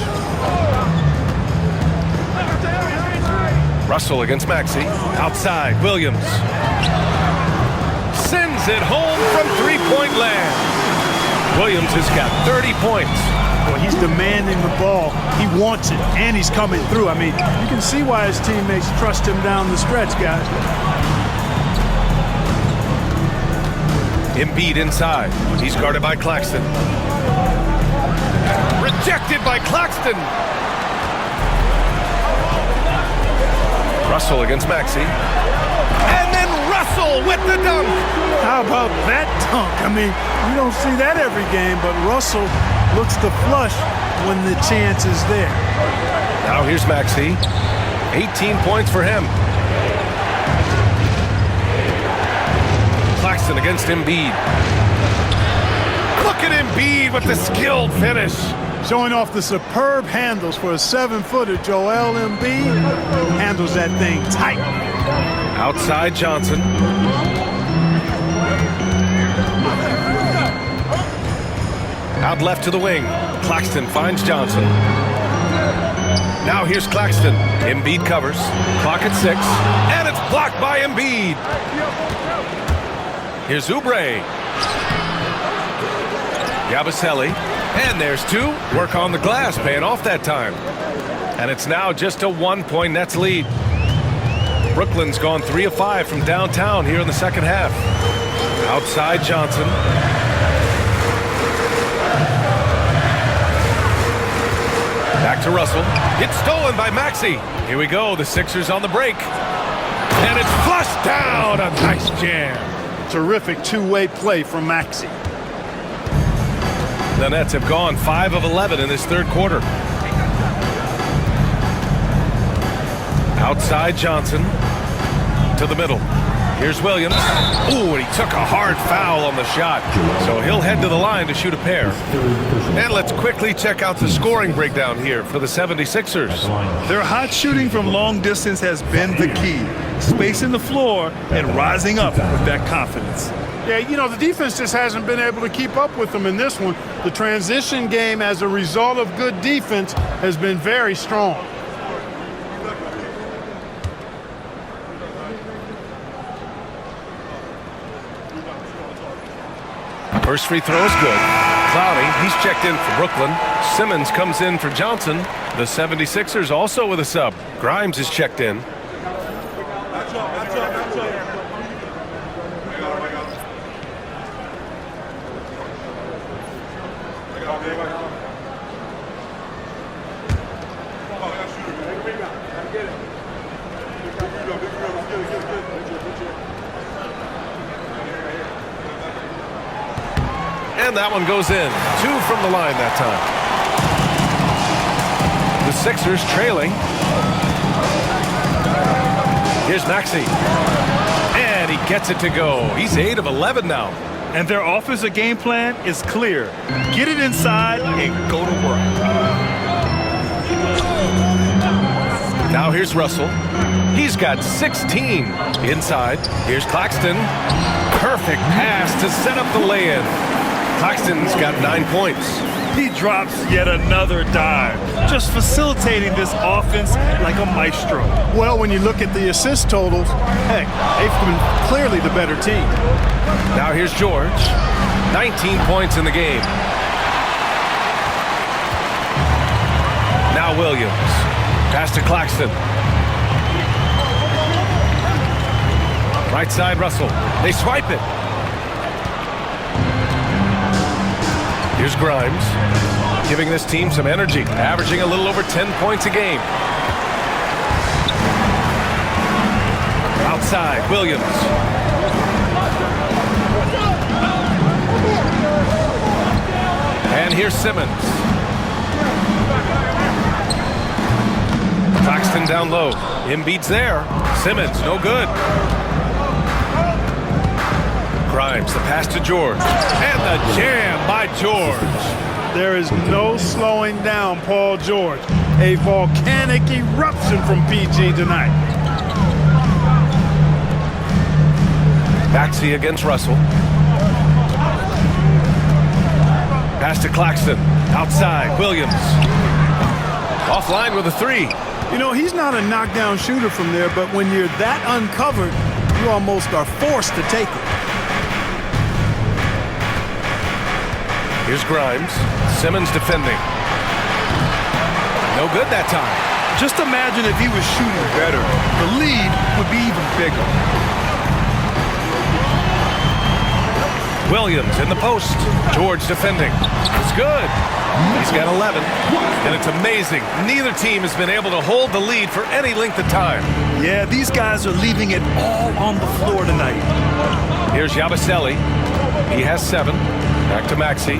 Russell against Maxey. Outside, Williams. Sends it home from 3-point land. Williams has got 30 points. Well, he's demanding the ball. He wants it, and he's coming through. I mean, you can see why his teammates trust him down the stretch, guys. Embiid inside. He's guarded by Claxton. Rejected by Claxton. Russell against Maxey. And then Russell with the dunk. How about that dunk? I mean, you don't see that every game, but Russell looks to flush when the chance is there. Now here's Maxey. 18 points for him. Claxton against Embiid. Look at Embiid with the skilled finish. Showing off the superb handles for a 7-footer. Joel Embiid handles that thing tight. Outside Johnson. Out left to the wing. Claxton finds Johnson. Now here's Claxton. Embiid covers. Clock at 6. And it's blocked by Embiid. Here's Oubre. Yabusele. And there's 2. Work on the glass, paying off that time. And it's now just a 1-point Nets lead. Brooklyn's gone 3 of 5 from downtown here in the second half. Outside Johnson. Back to Russell. It's stolen by Maxey. Here we go. The Sixers on the break. And it's flushed down. A nice jam. Terrific two-way play from Maxey. The Nets have gone 5 of 11 in this third quarter. Outside Johnson. To the middle. Here's Williams. Ooh, and he took a hard foul on the shot. So he'll head to the line to shoot a pair. And let's quickly check out the scoring breakdown here for the 76ers. Their hot shooting from long distance has been the key. Spacing the floor and rising up with that confidence. Yeah, you know, the defense just hasn't been able to keep up with them in this one. The transition game, as a result of good defense, has been very strong. First free throw is good. Cloudy, he's checked in for Brooklyn. Simmons comes in for Johnson. The 76ers also with a sub. Grimes is checked in. And that one goes in. 2 from the line that time. The Sixers trailing. Here's Maxey. And he gets it to go. He's 8 of 11 now. And their offensive game plan is clear. Get it inside and go to work. Now here's Russell. He's got 16 inside. Here's Claxton. Perfect pass to set up the lay-in. Claxton's got 9 points. He drops yet another dime, just facilitating this offense like a maestro. Well, when you look at the assist totals, heck, they've been clearly the better team. Now here's George. 19 points in the game. Now Williams. Pass to Claxton. Right side Russell. They swipe it. Here's Grimes, giving this team some energy, averaging a little over 10 points a game. Outside, Williams. And here's Simmons. Claxton down low. Embiid's there. Simmons, no good. Grimes, the pass to George. And the jam by George. There is no slowing down Paul George. A volcanic eruption from PG tonight. Maxey against Russell. Pass to Claxton. Outside, Williams. Offline with a 3. You know, he's not a knockdown shooter from there, but when you're that uncovered, you almost are forced to take it. Here's Grimes. Simmons defending. No good that time. Just imagine if he was shooting better. The lead would be even bigger. Williams in the post. George defending. It's good. He's got 11. And it's amazing. Neither team has been able to hold the lead for any length of time. Yeah, these guys are leaving it all on the floor tonight. Here's Yabusele. He has 7. Back to Maxey.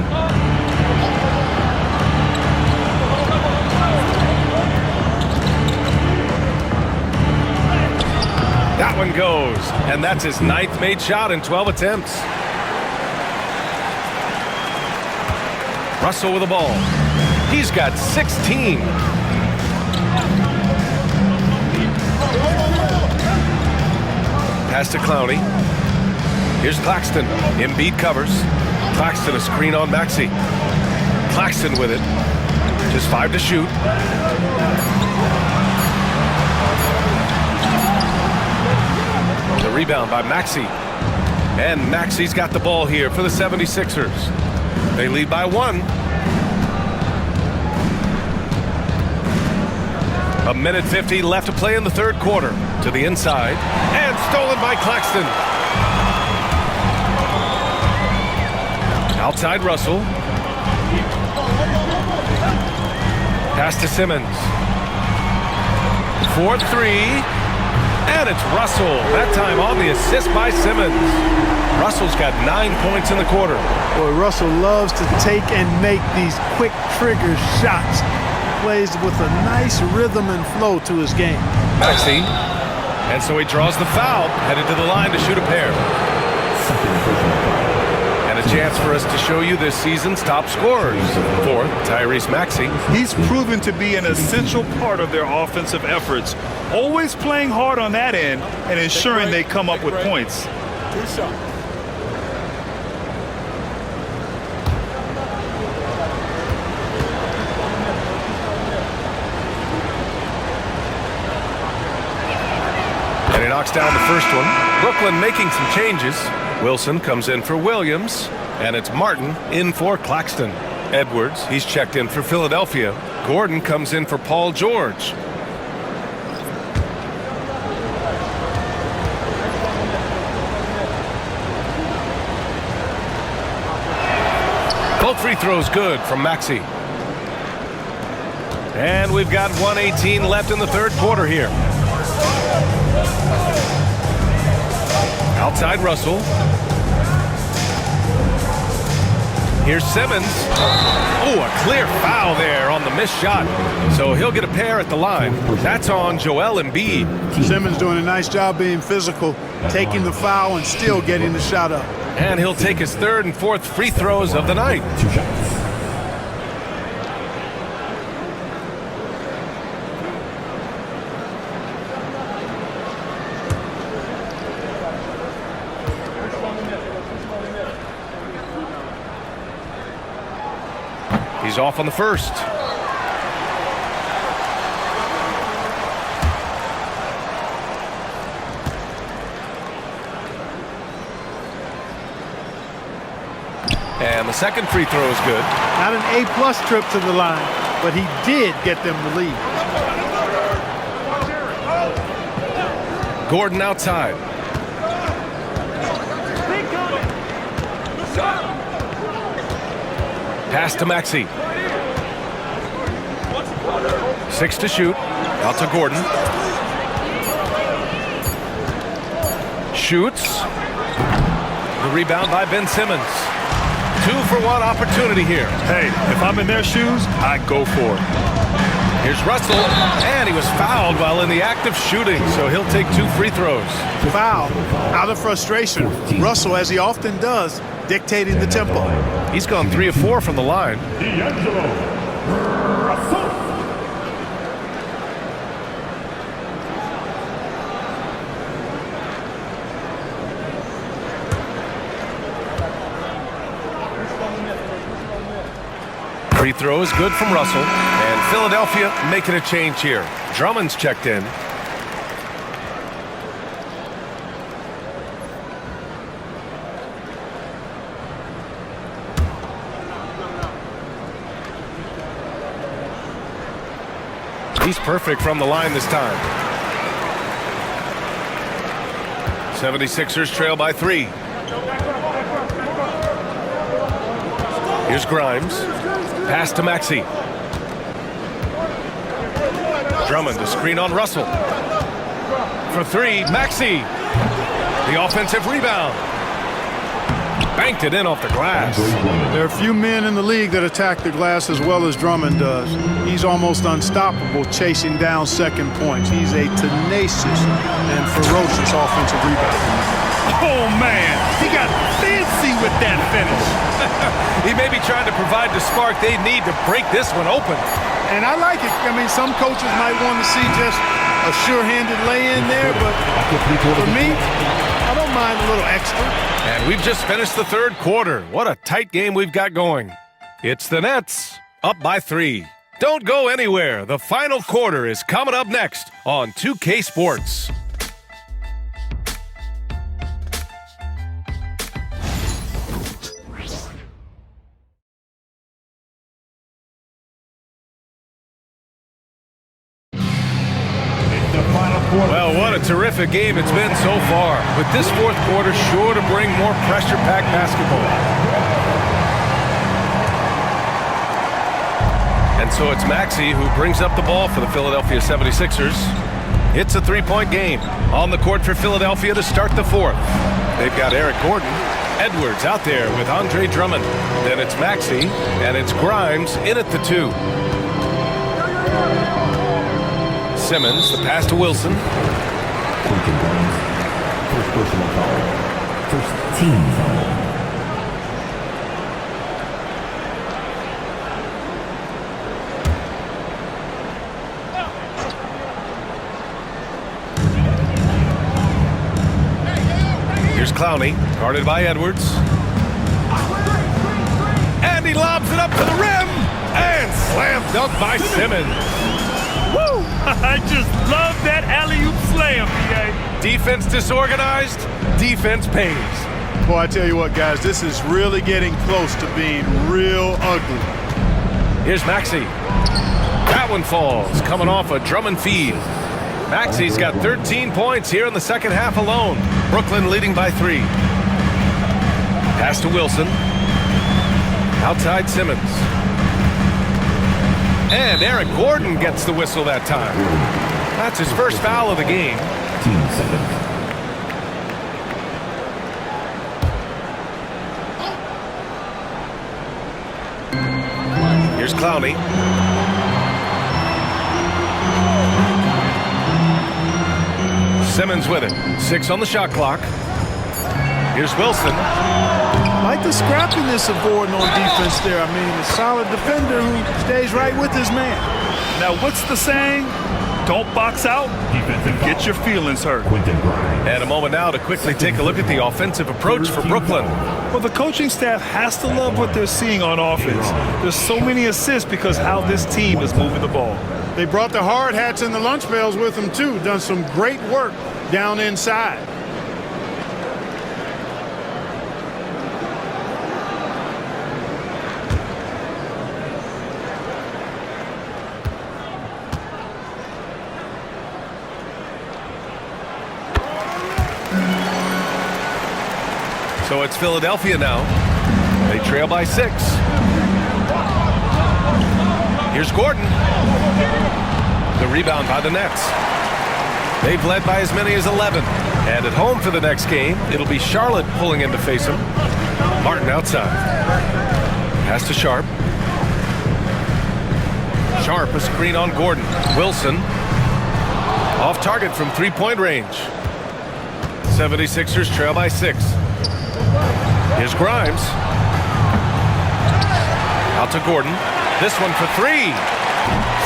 That one goes. And that's his 9th made shot in 12 attempts. Russell with the ball. He's got 16. Pass to Clowney. Here's Claxton. Embiid covers. Claxton a screen on Maxey. Claxton with it. Just 5 to shoot. The rebound by Maxey. And Maxey's got the ball here for the 76ers. They lead by 1. A minute 50 left to play in the third quarter. To the inside. And stolen by Claxton. Outside Russell. Pass to Simmons. 4-3. And it's Russell. That time on the assist by Simmons. Russell's got 9 points in the quarter. Boy, Russell loves to take and make these quick trigger shots. Plays with a nice rhythm and flow to his game. Maxey. And so he draws the foul. Headed to the line to shoot a pair. And a chance for us to show you this season's top scorers. For Tyrese Maxey. He's proven to be an essential part of their offensive efforts, always playing hard on that end and ensuring they come up with points. Good shot. And he knocks down the first one. Brooklyn making some changes. Wilson comes in for Williams, and it's Martin in for Claxton. Edwards, he's checked in for Philadelphia. Gordon comes in for Paul George. Both free throws good from Maxey. And we've got 1:18 left in the third quarter here. Outside Russell. Here's Simmons. Oh, a clear foul there on the missed shot. So he'll get a pair at the line. That's on Joel Embiid. Simmons doing a nice job being physical, taking the foul and still getting the shot up. And he'll take his third and fourth free throws of the night. 2 shots. He's off on the first. And the second free throw is good. Not an A-plus trip to the line, but he did get them the lead. Gordon outside. Pass to Maxey. 6 to shoot. Out to Gordon. Shoots. The rebound by Ben Simmons. 2-for-1 opportunity here. Hey, if I'm in their shoes, I'd go for it. Here's Russell, and he was fouled while in the act of shooting, so he'll take 2 free throws. Foul out of frustration. Russell, as he often does, dictating the tempo. He's gone 3 of 4 from the line. Free throw is good from Russell, and Philadelphia making a change here. Drummond's checked in. He's perfect from the line this time. 76ers trail by 3. Here's Grimes. Pass to Maxey. Drummond to screen on Russell. For 3, Maxey. The offensive rebound. Banked it in off the glass. There are few men in the league that attack the glass as well as Drummond does. He's almost unstoppable chasing down second points. He's a tenacious and ferocious offensive rebounder. Oh, man, he got fancy with that finish. He may be trying to provide the spark they need to break this one open. And I like it. I mean, some coaches might want to see just a sure-handed lay-in there, but for me, I don't mind a little extra. And we've just finished the third quarter. What a tight game we've got going. It's the Nets up by 3. Don't go anywhere. The final quarter is coming up next on 2K Sports. Well, what a terrific game it's been so far, with this fourth quarter sure to bring more pressure-packed basketball. And so it's Maxey who brings up the ball for the Philadelphia 76ers. It's a three-point game. On the court for Philadelphia to start the fourth. They've got Eric Gordon. Edwards out there with Andre Drummond. Then it's Maxey, and it's Grimes in at the 2. Simmons, the pass to Wilson. First personal foul. First team foul. Here's Clowney, guarded by Edwards. And he lobs it up to the rim. And slam dunk by Simmons. Woo! I just love that alley-oop slam, BA. Defense disorganized, defense pays. Boy, I tell you what, guys, this is really getting close to being real ugly. Here's Maxey. That one falls, coming off a Drummond feed. Maxey's got 13 points here in the second half alone. Brooklyn leading by 3. Pass to Wilson. Outside Simmons. And Eric Gordon gets the whistle that time. That's his first foul of the game. 15 seconds. Here's Clowney. Simmons with it. 6 on the shot clock. Here's Wilson. Like the scrappiness of Gordon on defense there. I mean, a solid defender who stays right with his man. Now, what's the saying? Don't box out, get your feelings hurt. And a moment now to quickly take a look at the offensive approach for Brooklyn. Well, the coaching staff has to love what they're seeing on offense. There's so many assists because how this team is moving the ball. They brought the hard hats and the lunch pails with them, too. Done some great work down inside. So it's Philadelphia now. They trail by 6. Here's Gordon. The rebound by the Nets. They've led by as many as 11. And at home for the next game, it'll be Charlotte pulling in to face them. Martin outside. Pass to Sharp. Sharp, a screen on Gordon. Wilson. Off target from three-point range. 76ers trail by 6. Here's Grimes. Out to Gordon. This one for 3.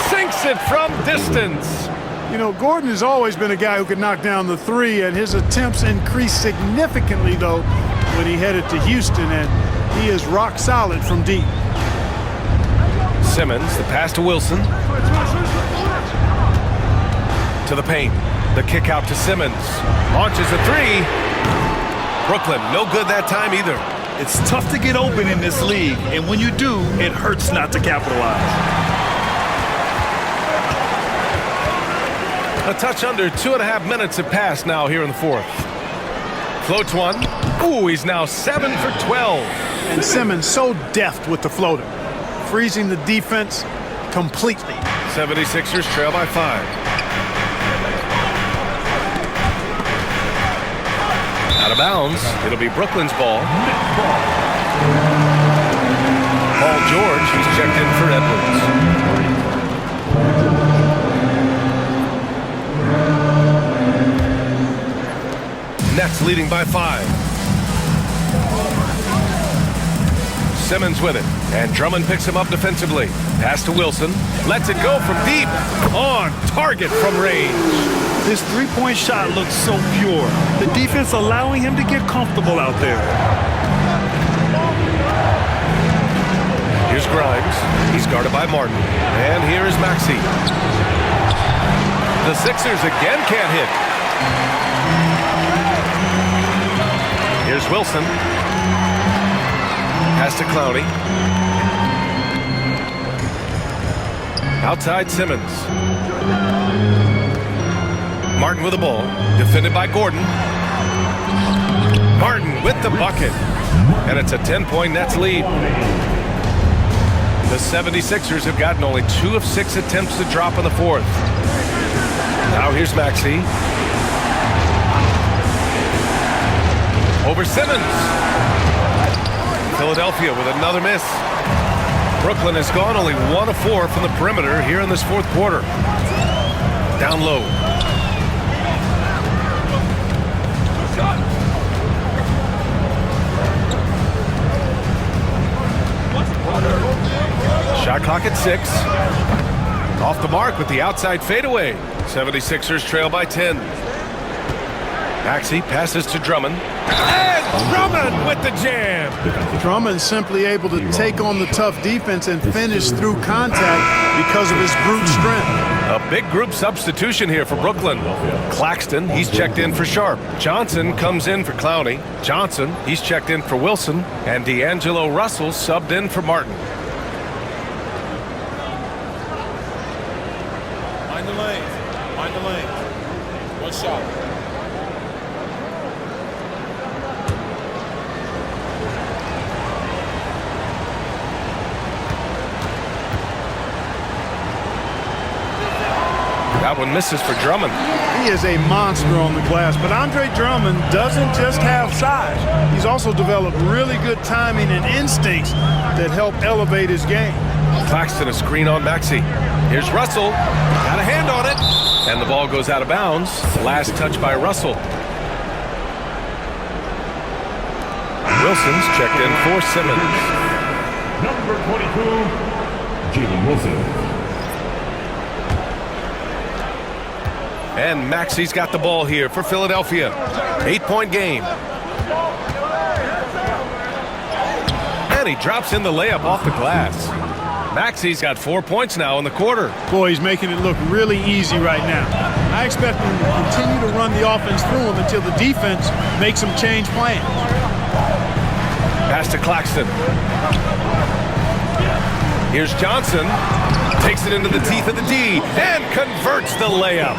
Sinks it from distance. You know, Gordon has always been a guy who could knock down the 3, and his attempts increased significantly, though, when he headed to Houston, and he is rock solid from deep. Simmons, the pass to Wilson. To the paint. The kick out to Simmons. Launches a 3. Brooklyn, no good that time either. It's tough to get open in this league, and when you do, it hurts not to capitalize. A touch under 2.5 minutes have passed now here in the fourth. Floats one. Ooh, he's now 7 for 12. And Simmons so deft with the floater, freezing the defense completely. 76ers trail by 5. Out of bounds. It'll be Brooklyn's ball. Paul George, he's checked in for Edwards. Nets leading by 5. Simmons with it, and Drummond picks him up defensively. Pass to Wilson, lets it go from deep, on target from range. This three-point shot looks so pure. The defense allowing him to get comfortable out there. Here's Grimes. He's He's guarded by Martin. And here is Maxey. The Sixers again can't hit. Here's Wilson. Pass to Clowney. Outside Simmons. Martin with the ball. Defended by Gordon. Martin with the bucket. And it's a 10-point Nets lead. The 76ers have gotten only 2 of 6 attempts to drop in the fourth. Now here's Maxey. Over Simmons. Philadelphia with another miss. Brooklyn has gone only 1 of 4 from the perimeter here in this fourth quarter. Down low. Shot clock at 6. Off the mark with the outside fadeaway. 76ers trail by 10. Maxey passes to Drummond. And Drummond with the jam. Drummond simply able to take on the tough defense and finish through contact because of his brute strength. A big group substitution here for Brooklyn. Claxton, he's checked in for Sharp. Johnson comes in for Clowney. Johnson, he's checked in for Wilson. And D'Angelo Russell subbed in for Martin. Mind the lane. Mind the lane. One shot. That one misses for Drummond. He is a monster on the glass, but Andre Drummond doesn't just have size. He's also developed really good timing and instincts that help elevate his game. Claxton a screen on Maxey. Here's Russell. Got a hand on it. And the ball goes out of bounds. Last touch by Russell. Wilson's checked in for Simmons. Number 22, Jalen Wilson. And Maxey's got the ball here for Philadelphia. 8-point game. And he drops in the layup off the glass. Maxey's got 4 points now in the quarter. Boy, he's making it look really easy right now. I expect him to continue to run the offense through him until the defense makes him change plans. Pass to Claxton. Here's Johnson. Takes it into the teeth of the D and converts the layup.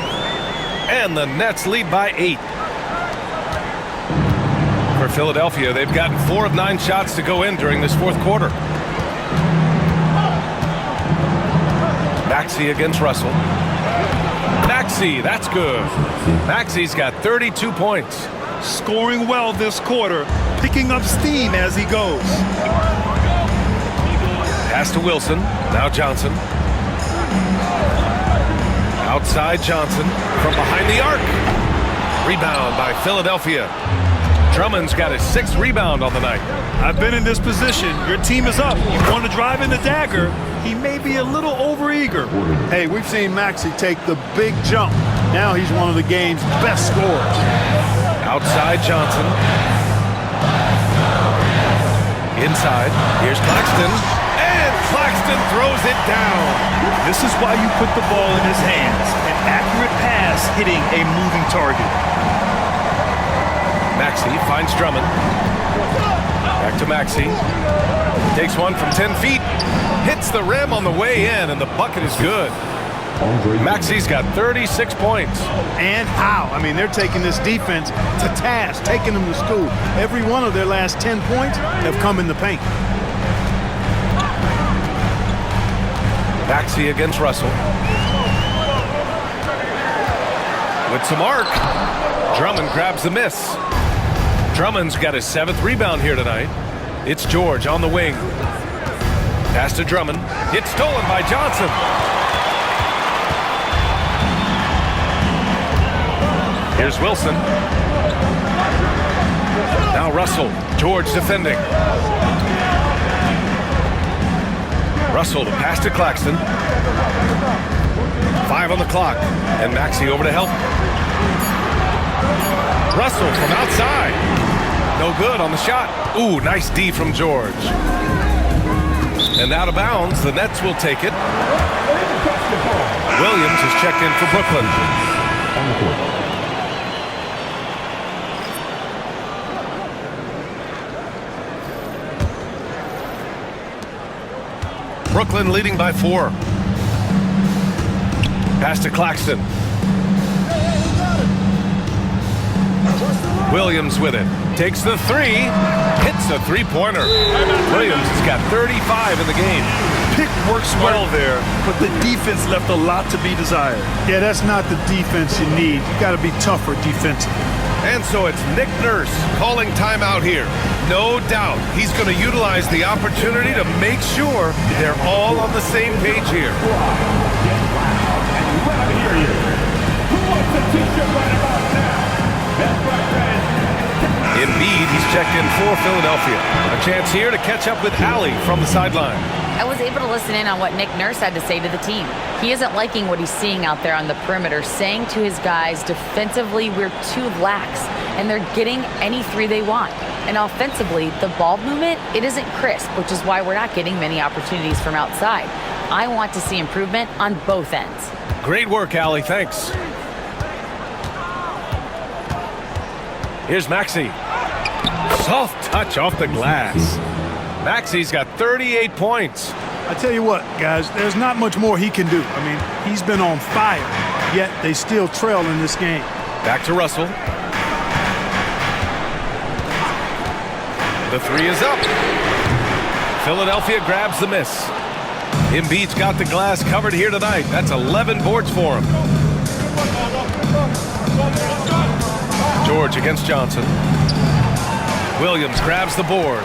And the Nets lead by 8. For Philadelphia, they've gotten 4 of 9 shots to go in during this fourth quarter. Maxey against Russell. Maxey, that's good. Maxey's got 32 points. Scoring well this quarter, picking up steam as he goes. Pass to Wilson. Now Johnson. Outside Johnson from behind the arc. Rebound by Philadelphia. Drummond's got his 6th rebound on the night. I've been in this position. Your team is up. You want to drive in the dagger. He may be a little overeager. Hey, we've seen Maxey take the big jump. Now he's one of the game's best scorers. Outside Johnson. Inside. Here's Claxton. And Claxton throws it down. This is why you put the ball in his hands. An accurate pass hitting a moving target. Maxey finds Drummond. Back to Maxey. Takes one from 10 feet. Hits the rim on the way in, and the bucket is good. Maxey's got 36 points. And how? I mean, they're taking this defense to task, taking them to school. Every one of their last 10 points have come in the paint. Maxey against Russell. With some arc, Drummond grabs the miss. Drummond's got his 7th rebound here tonight. It's George on the wing. Pass to Drummond. It's stolen by Johnson. Here's Wilson. Now Russell. George defending. Russell to pass to Claxton. 5 on the clock. And Maxey over to help. Russell from outside. No good on the shot. Ooh, nice D from George. And out of bounds, the Nets will take it. Williams is checked in for Brooklyn. On the court. Brooklyn leading by 4. Pass to Claxton. Williams with it. Takes the 3. Hits a three-pointer. Williams has got 35 in the game. Pick works well there, but the defense left a lot to be desired. Yeah, that's not the defense you need. You got to be tougher defensively. And so it's Nick Nurse calling timeout here. No doubt he's going to utilize the opportunity to make sure they're all on the same page here. Embiid, he's checked in for Philadelphia. A chance here to catch up with Allie from the sideline. I was able to listen in on what Nick Nurse had to say to the team. He isn't liking what he's seeing out there on the perimeter, saying to his guys, defensively, we're too lax, and they're getting any 3 they want. And offensively, the ball movement, it isn't crisp, which is why we're not getting many opportunities from outside. I want to see improvement on both ends. Great work, Allie. Thanks. Here's Maxey. Soft touch off the glass. Maxey's got 38 points. I tell you what, guys, there's not much more he can do. I mean, he's been on fire, yet they still trail in this game. Back to Russell. The 3 is up. Philadelphia grabs the miss. Embiid's got the glass covered here tonight. That's 11 boards for him. George against Johnson. Williams grabs the board.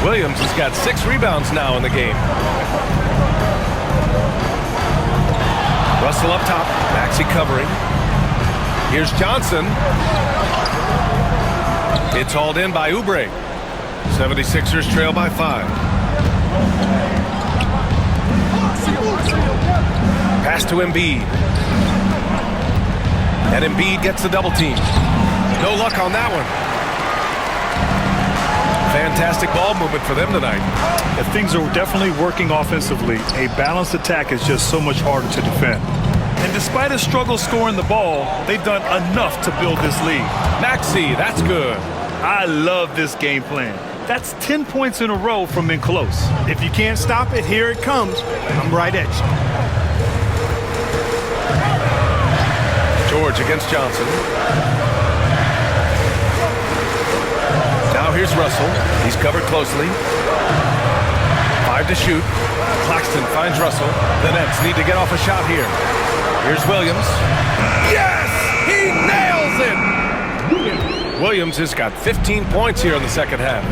Williams has got 6 rebounds now in the game. Russell up top. Maxey covering. Here's Johnson. It's hauled in by Oubre. 76ers trail by 5. Pass to Embiid. And Embiid gets the double team. No luck on that one. Fantastic ball movement for them tonight. And things are definitely working offensively. A balanced attack is just so much harder to defend. And despite a struggle scoring the ball, they've done enough to build this lead. Maxey, that's good. I love this game plan. That's 10 points in a row from in close. If you can't stop it, here it comes. I'm right at you. George against Johnson. Now here's Russell. He's covered closely. 5 to shoot. Claxton finds Russell. The Nets need to get off a shot here. Here's Williams. Yes! He nails it! Williams has got 15 points here in the second half.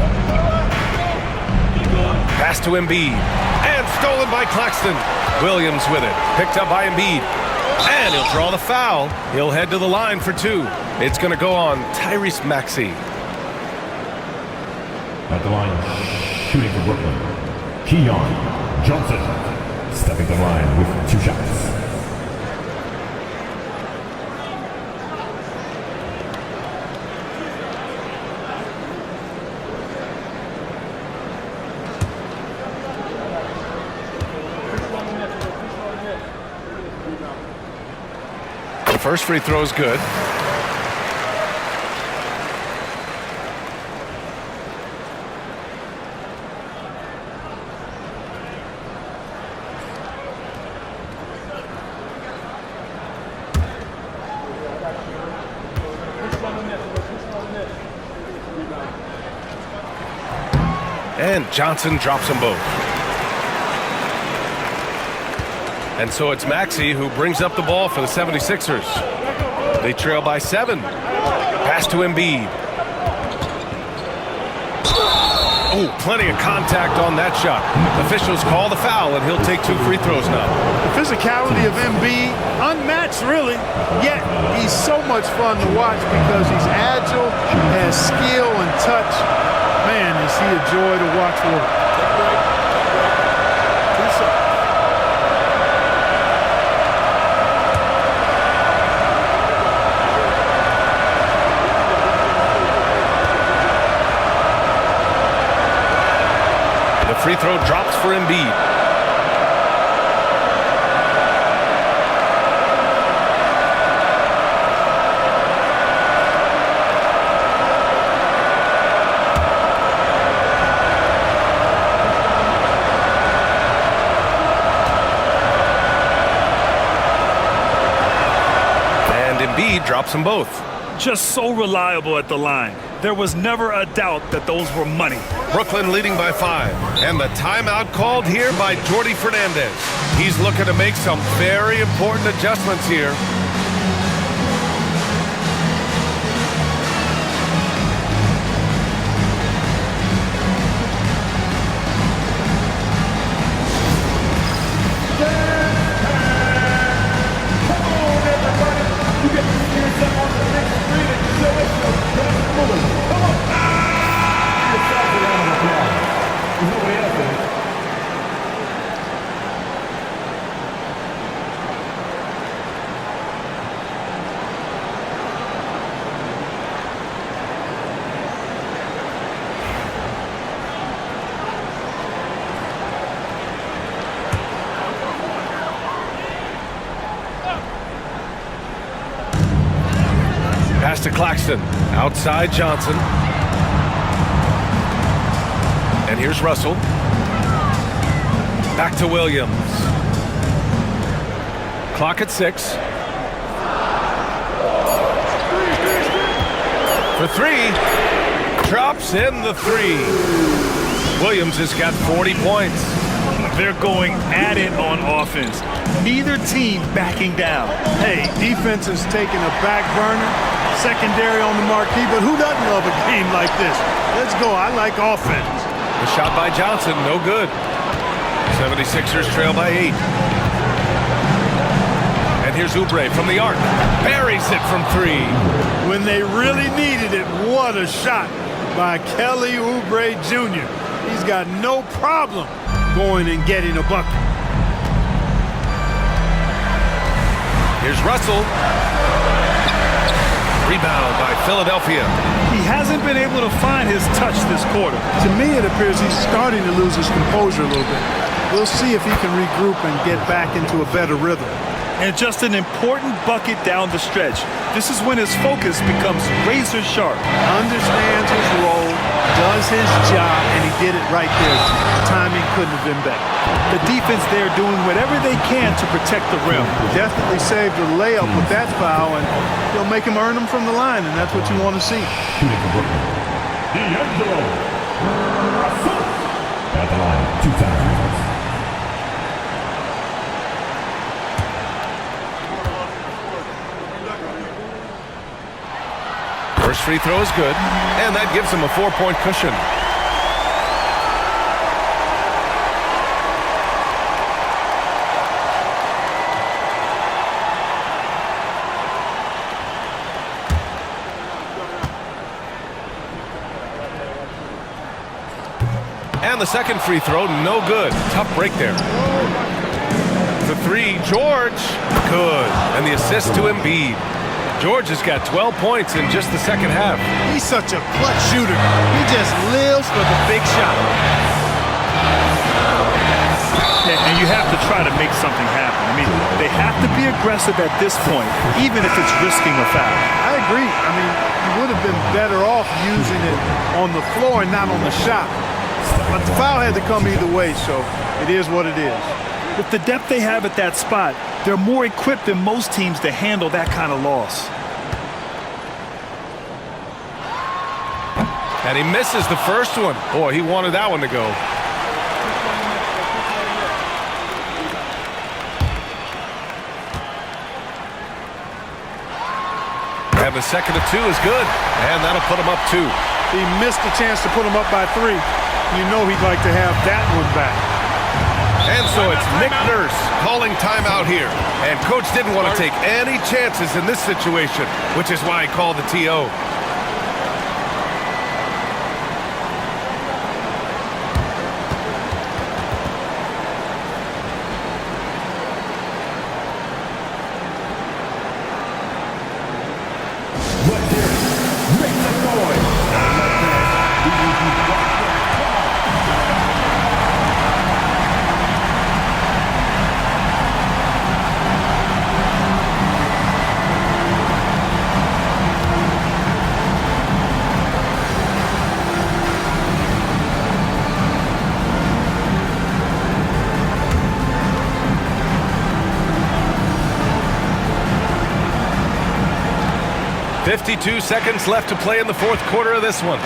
Pass to Embiid. And stolen by Claxton. Williams with it. Picked up by Embiid. And he'll draw the foul. He'll head to the line for 2. It's going to go on Tyrese Maxey. At the line, shooting for Brooklyn, Keon Johnson. Stepping to the line with 2 shots. The first free throw is good. And Johnson drops them both. And so it's Maxey who brings up the ball for the 76ers. They trail by 7. Pass to Embiid. Oh, plenty of contact on that shot. Officials call the foul, and he'll take 2 free throws now. The physicality of Embiid, unmatched really, yet he's so much fun to watch because he's agile, has skill and touch. Man, is he a joy to watch work. free throw drops for Embiid. Embiid drops them both. Just so reliable at the line. There was never a doubt that those were money. Brooklyn leading by 5. And the timeout called here by Jordi Fernandez. He's looking to make some very important adjustments here. Pass to Claxton. Outside Johnson. And here's Russell. Back to Williams. Clock at 6. For 3. Drops in the 3. Williams has got 40 points. They're going at it on offense. Neither team backing down. Hey, defense is taking a back burner. Secondary on the marquee, but who doesn't love a game like this? Let's go. I like offense. The shot by Johnson, no good. 76ers trail by 8. And here's Oubre from the arc. Buries it from 3. When they really needed it, what a shot by Kelly Oubre Jr. He's got no problem going and getting a bucket. Here's Russell. Rebound by Philadelphia. He hasn't been able to find his touch this quarter. To me, it appears he's starting to lose his composure a little bit. We'll see if he can regroup and get back into a better rhythm. And just an important bucket down the stretch. This is when his focus becomes razor sharp. Understands his role, does his job, and he did it right there. Timing couldn't have been better. The defense there doing whatever they can to protect the rim. Definitely saved a layup with that foul, and he'll make him earn them from the line, and that's what you want to see. Shooting for Brooklyn. D'Angelo Russell. At the line, 2 times. First free throw is good, and that gives him a 4-point cushion. And the second free throw, no good. Tough break there. The 3, George, good. And the assist to Embiid. George has got 12 points in just the second half. He's such a clutch shooter. He just lives for the big shot. And you have to try to make something happen. I mean, they have to be aggressive at this point, even if it's risking a foul. I agree. I mean, you would have been better off using it on the floor and not on the shot. But the foul had to come either way, so it is what it is. With the depth they have at that spot, they're more equipped than most teams to handle that kind of loss. And he misses the first one. Boy, he wanted that one to go. And the second of 2 is good. And that'll put him up 2. He missed the chance to put him up by 3. You know he'd like to have that one back. And so it's Nick Nurse calling timeout here. And coach didn't want to take any chances in this situation, which is why he called the TO. 52 seconds left to play in the fourth quarter of this one.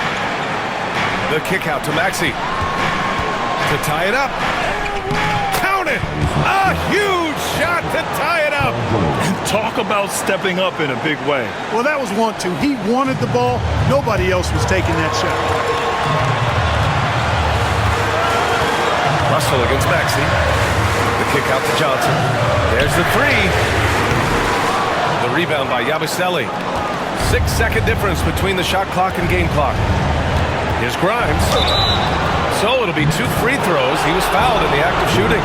The kick out to Maxey to tie it up. Count it! A huge shot to tie it up. And talk about stepping up in a big way. Well, that was 1-2. He wanted the ball. Nobody else was taking that shot. Russell against Maxey. The kick out to Johnson. There's the three. The rebound by Yabusele. 6-second difference between the shot clock and game clock. Here's Grimes. So it'll be 2 free throws. He was fouled in the act of shooting.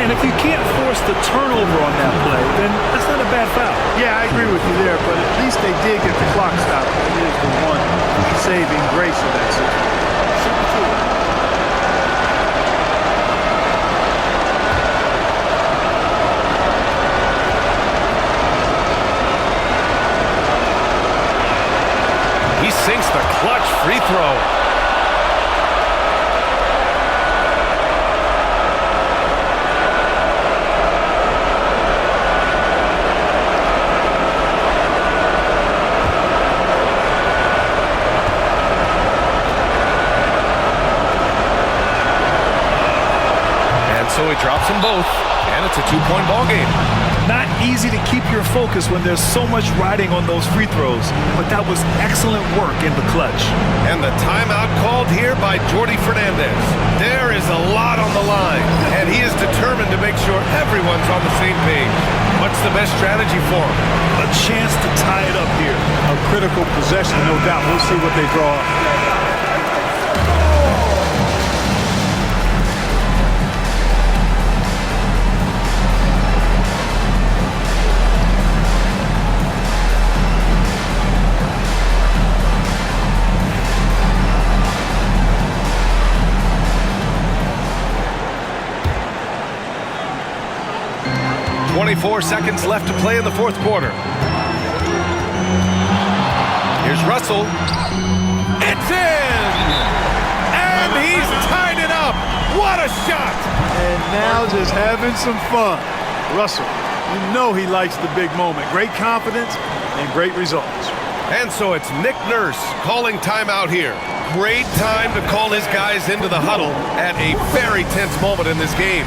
And if you can't force the turnover on that play, then that's not a bad foul. Yeah, I agree with you there, but at least they did get the clock stopped. It is the one saving grace of that situation. He sinks the clutch free throw. And so he drops them both, and it's a 2-point ball game. Not easy to keep your focus when there's so much riding on those free throws, but that was excellent work in the clutch. And the timeout called here by Jordi Fernandez. There is a lot on the line, and he is determined to make sure everyone's on the same page. What's the best strategy for him? A chance to tie it up here. A critical possession, no doubt. We'll see what they draw up. 24 seconds left to play in the fourth quarter. Here's Russell. It's in! And he's tied it up. What a shot! And now just having some fun. Russell, you know he likes the big moment. Great confidence and great results. And so it's Nick Nurse calling timeout here. Great time to call his guys into the huddle at a very tense moment in this game.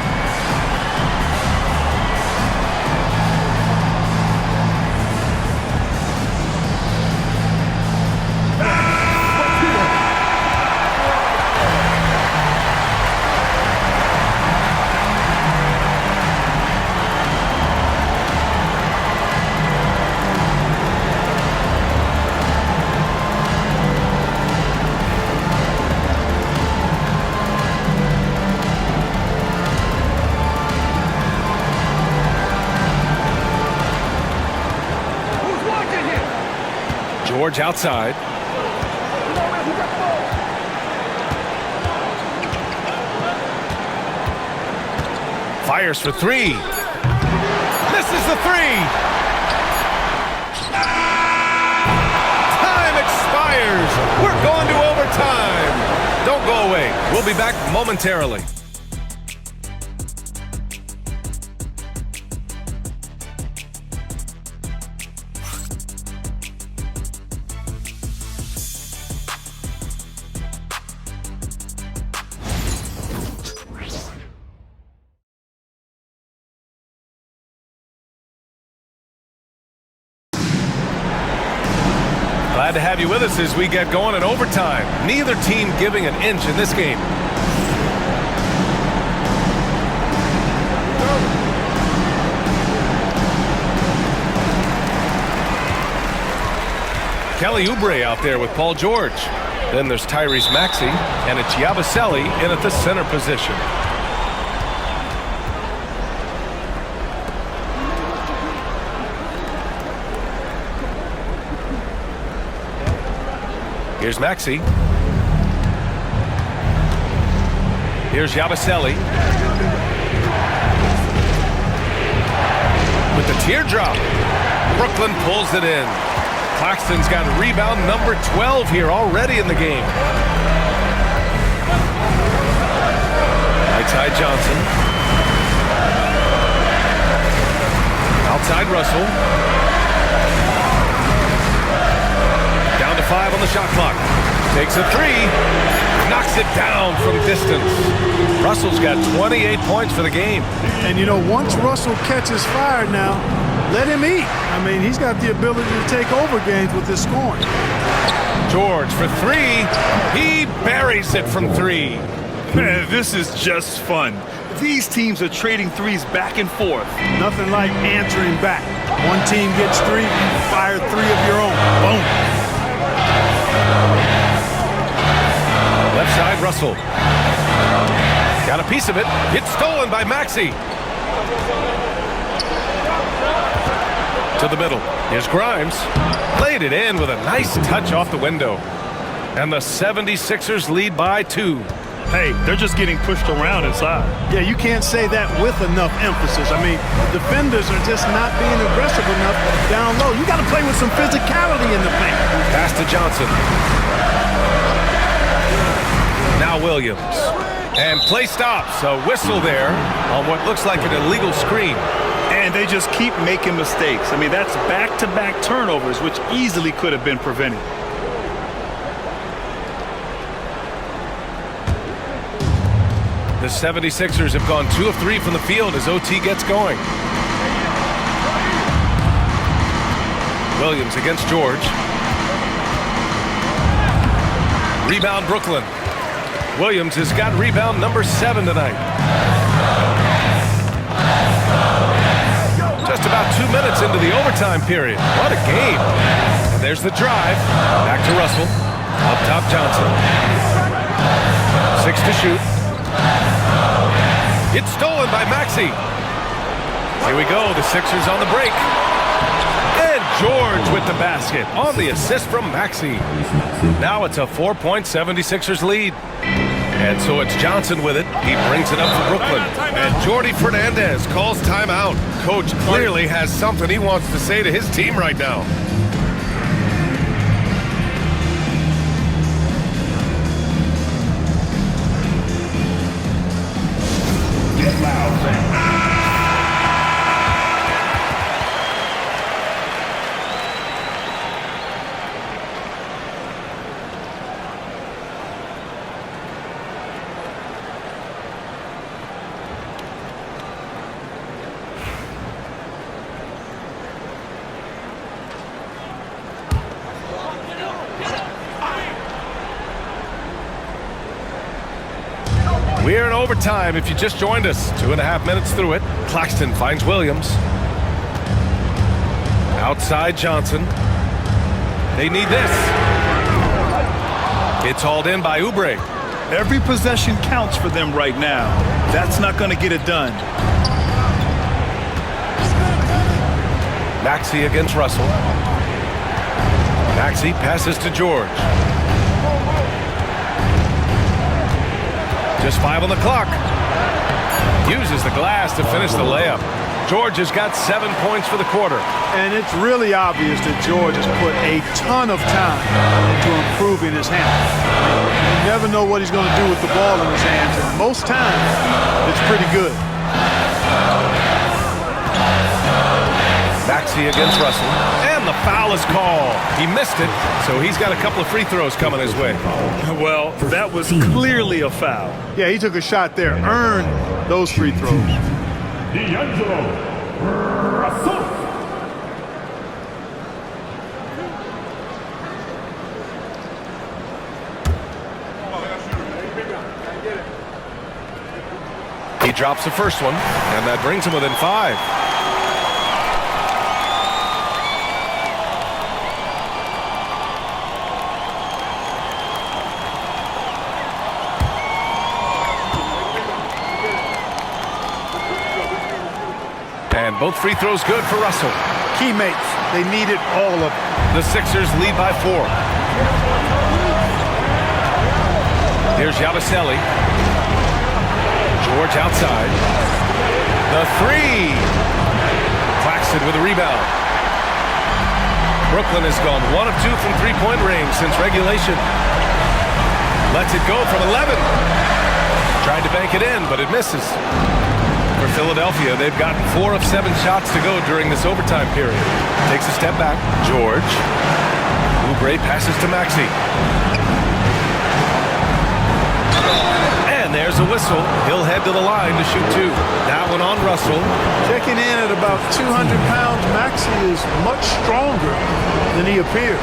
George outside. Fires for three. Misses the three. Time expires. We're going to overtime. Don't go away. We'll be back momentarily. Glad to have you with us as we get going in overtime. Neither team giving an inch in this game. Kelly Oubre out there with Paul George. Then there's Tyrese Maxey, and it's Yabusele in at the center position. Here's Maxey. Here's Yabusele. With the teardrop. Brooklyn pulls it in. Claxton's got rebound number 12 here already in the game. Right-side Johnson. Outside Russell. 2:05 on the shot clock. Takes a three. Knocks it down from distance. Russell's got 28 points for the game. And, you know, once Russell catches fire now, let him eat. I mean, he's got the ability to take over games with his scoring. George for three. He buries it from three. Man, this is just fun. These teams are trading threes back and forth. Nothing like answering back. One team gets three, fire three of your own. Boom. Left side, Russell. Got a piece of it. It's stolen by Maxey. To the middle. Here's Grimes. Played it in with a nice touch off the window. And the 76ers lead by 2. Hey, they're just getting pushed around inside. Yeah, you can't say that with enough emphasis. I mean, defenders are just not being aggressive enough down low. You got to play with some physicality in the paint. Pass to Johnson. Now Williams. And play stops. A whistle there on what looks like an illegal screen. And they just keep making mistakes. I mean, that's back-to-back turnovers, which easily could have been prevented. The 76ers have gone 2 of 3 from the field as OT gets going. Williams against George. Rebound Brooklyn. Williams has got rebound number 7 tonight. Just about 2 minutes into the overtime period. What a game. And there's the drive. Back to Russell. Up top Johnson. 6 to shoot. It's stolen by Maxey. Here we go. The Sixers on the break. And George with the basket on the assist from Maxey. Now it's a 4-point 76ers lead. And so it's Johnson with it. He brings it up for Brooklyn. And Jordy Fernandez calls timeout. Coach clearly has something he wants to say to his team right now. We're in overtime if you just joined us. 2.5 minutes through it. Claxton finds Williams. Outside Johnson. They need this. It's hauled in by Oubre. Every possession counts for them right now. That's not going to get it done. Maxey against Russell. Maxey passes to George. Just 5 on the clock. Uses the glass to finish the layup. George has got 7 points for the quarter. And it's really obvious that George has put a ton of time into improving his handles. You never know what he's going to do with the ball in his hands, and most times it's pretty good. Maxey against Russell. And the foul is called. He missed it, so he's got a couple of free throws coming his way. Well, that was clearly a foul. Yeah, he took a shot there, earned those free throws. D'Angelo Russell. He drops the first one, and that brings him within 5. And both free throws good for Russell. Teammates, they needed all of them. The Sixers lead by 4. Here's Yabusele. George outside. The 3. Claxton with a rebound. Brooklyn has gone 1 of 2 from three-point range since regulation. Lets it go from 11. Tried to bank it in, but it misses. For Philadelphia, they've gotten 4 of 7 shots to go during this overtime period. Takes a step back. George Oubre passes to Maxey. And there's a whistle. He'll head to the line to shoot 2. That one on Russell. Checking in at about 200 pounds, Maxey is much stronger than he appears.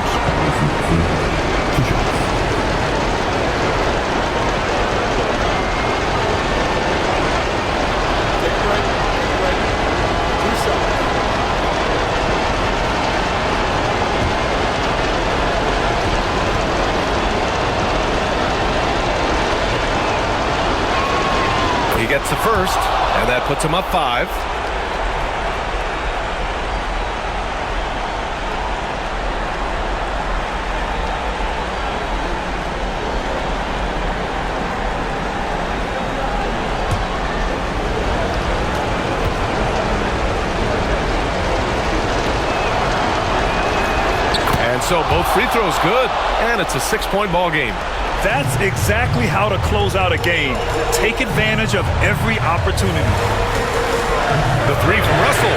He gets the first, and that puts him up 5. And so both free throws good, and it's a 6-point ball game. That's exactly how to close out a game. Take advantage of every opportunity. The 3 from Russell.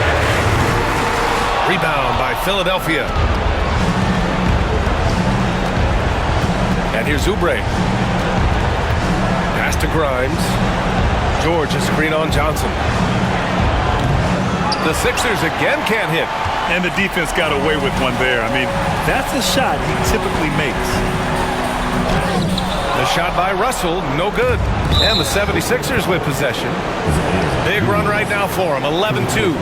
Rebound by Philadelphia. And here's Oubre. Pass to Grimes. George, a screen on Johnson. The Sixers again can't hit. And the defense got away with one there. I mean, that's a shot he typically makes. The shot by Russell, no good. And the 76ers with possession. Big run right now for him, 11-2.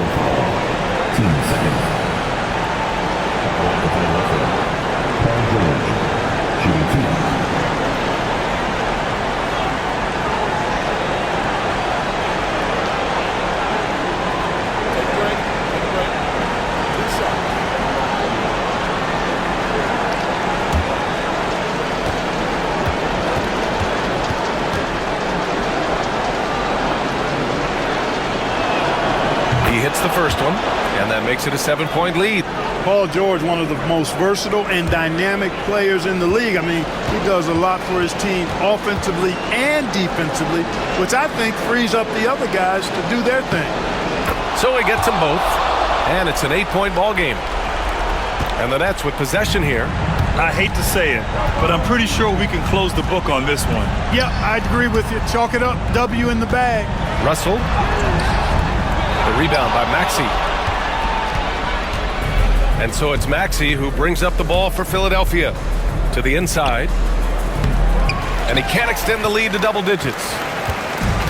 The first one, and that makes it a 7-point lead. Paul George, one of the most versatile and dynamic players in the league. I mean, he does a lot for his team offensively and defensively, which I think frees up the other guys to do their thing. So he gets them both, and it's an 8-point ball game. And the Nets with possession here. I hate to say it, but I'm pretty sure we can close the book on this one. Yeah, I'd agree with you. Chalk it up. W in the bag. Russell. The rebound by Maxey. And so it's Maxey who brings up the ball for Philadelphia to the inside. And he can't extend the lead to double digits.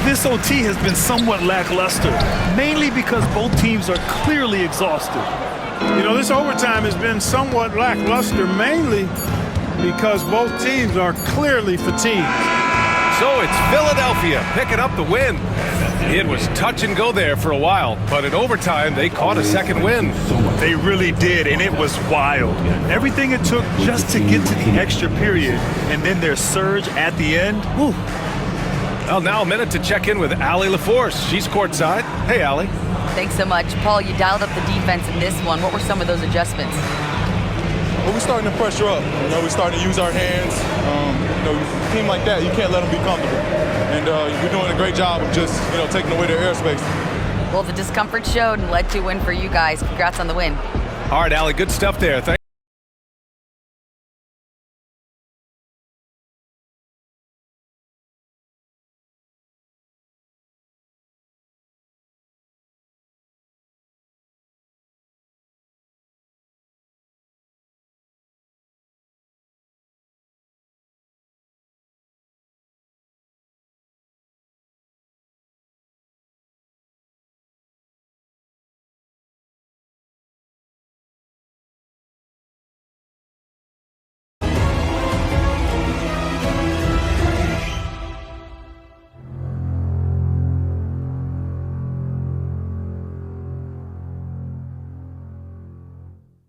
This OT has been somewhat lackluster, mainly because both teams are clearly exhausted. You know, this overtime has been somewhat lackluster, mainly because both teams are clearly fatigued. So it's Philadelphia picking up the win. It was touch and go there for a while, but in overtime, they caught a second win. They really did, and it was wild. Everything it took just to get to the extra period, and then their surge at the end. Whew. Well, now a minute to check in with Allie LaForce. She's courtside. Hey, Allie. Thanks so much. Paul, you dialed up the defense in this one. What were some of those adjustments? Well, we're starting to pressure up. You know, we're starting to use our hands. You know, a team like that, you can't let them be comfortable. And we're doing a great job of just, you know, taking away their airspace. Well, the discomfort showed and led to a win for you guys. Congrats on the win. All right, Allie, good stuff there. Thanks.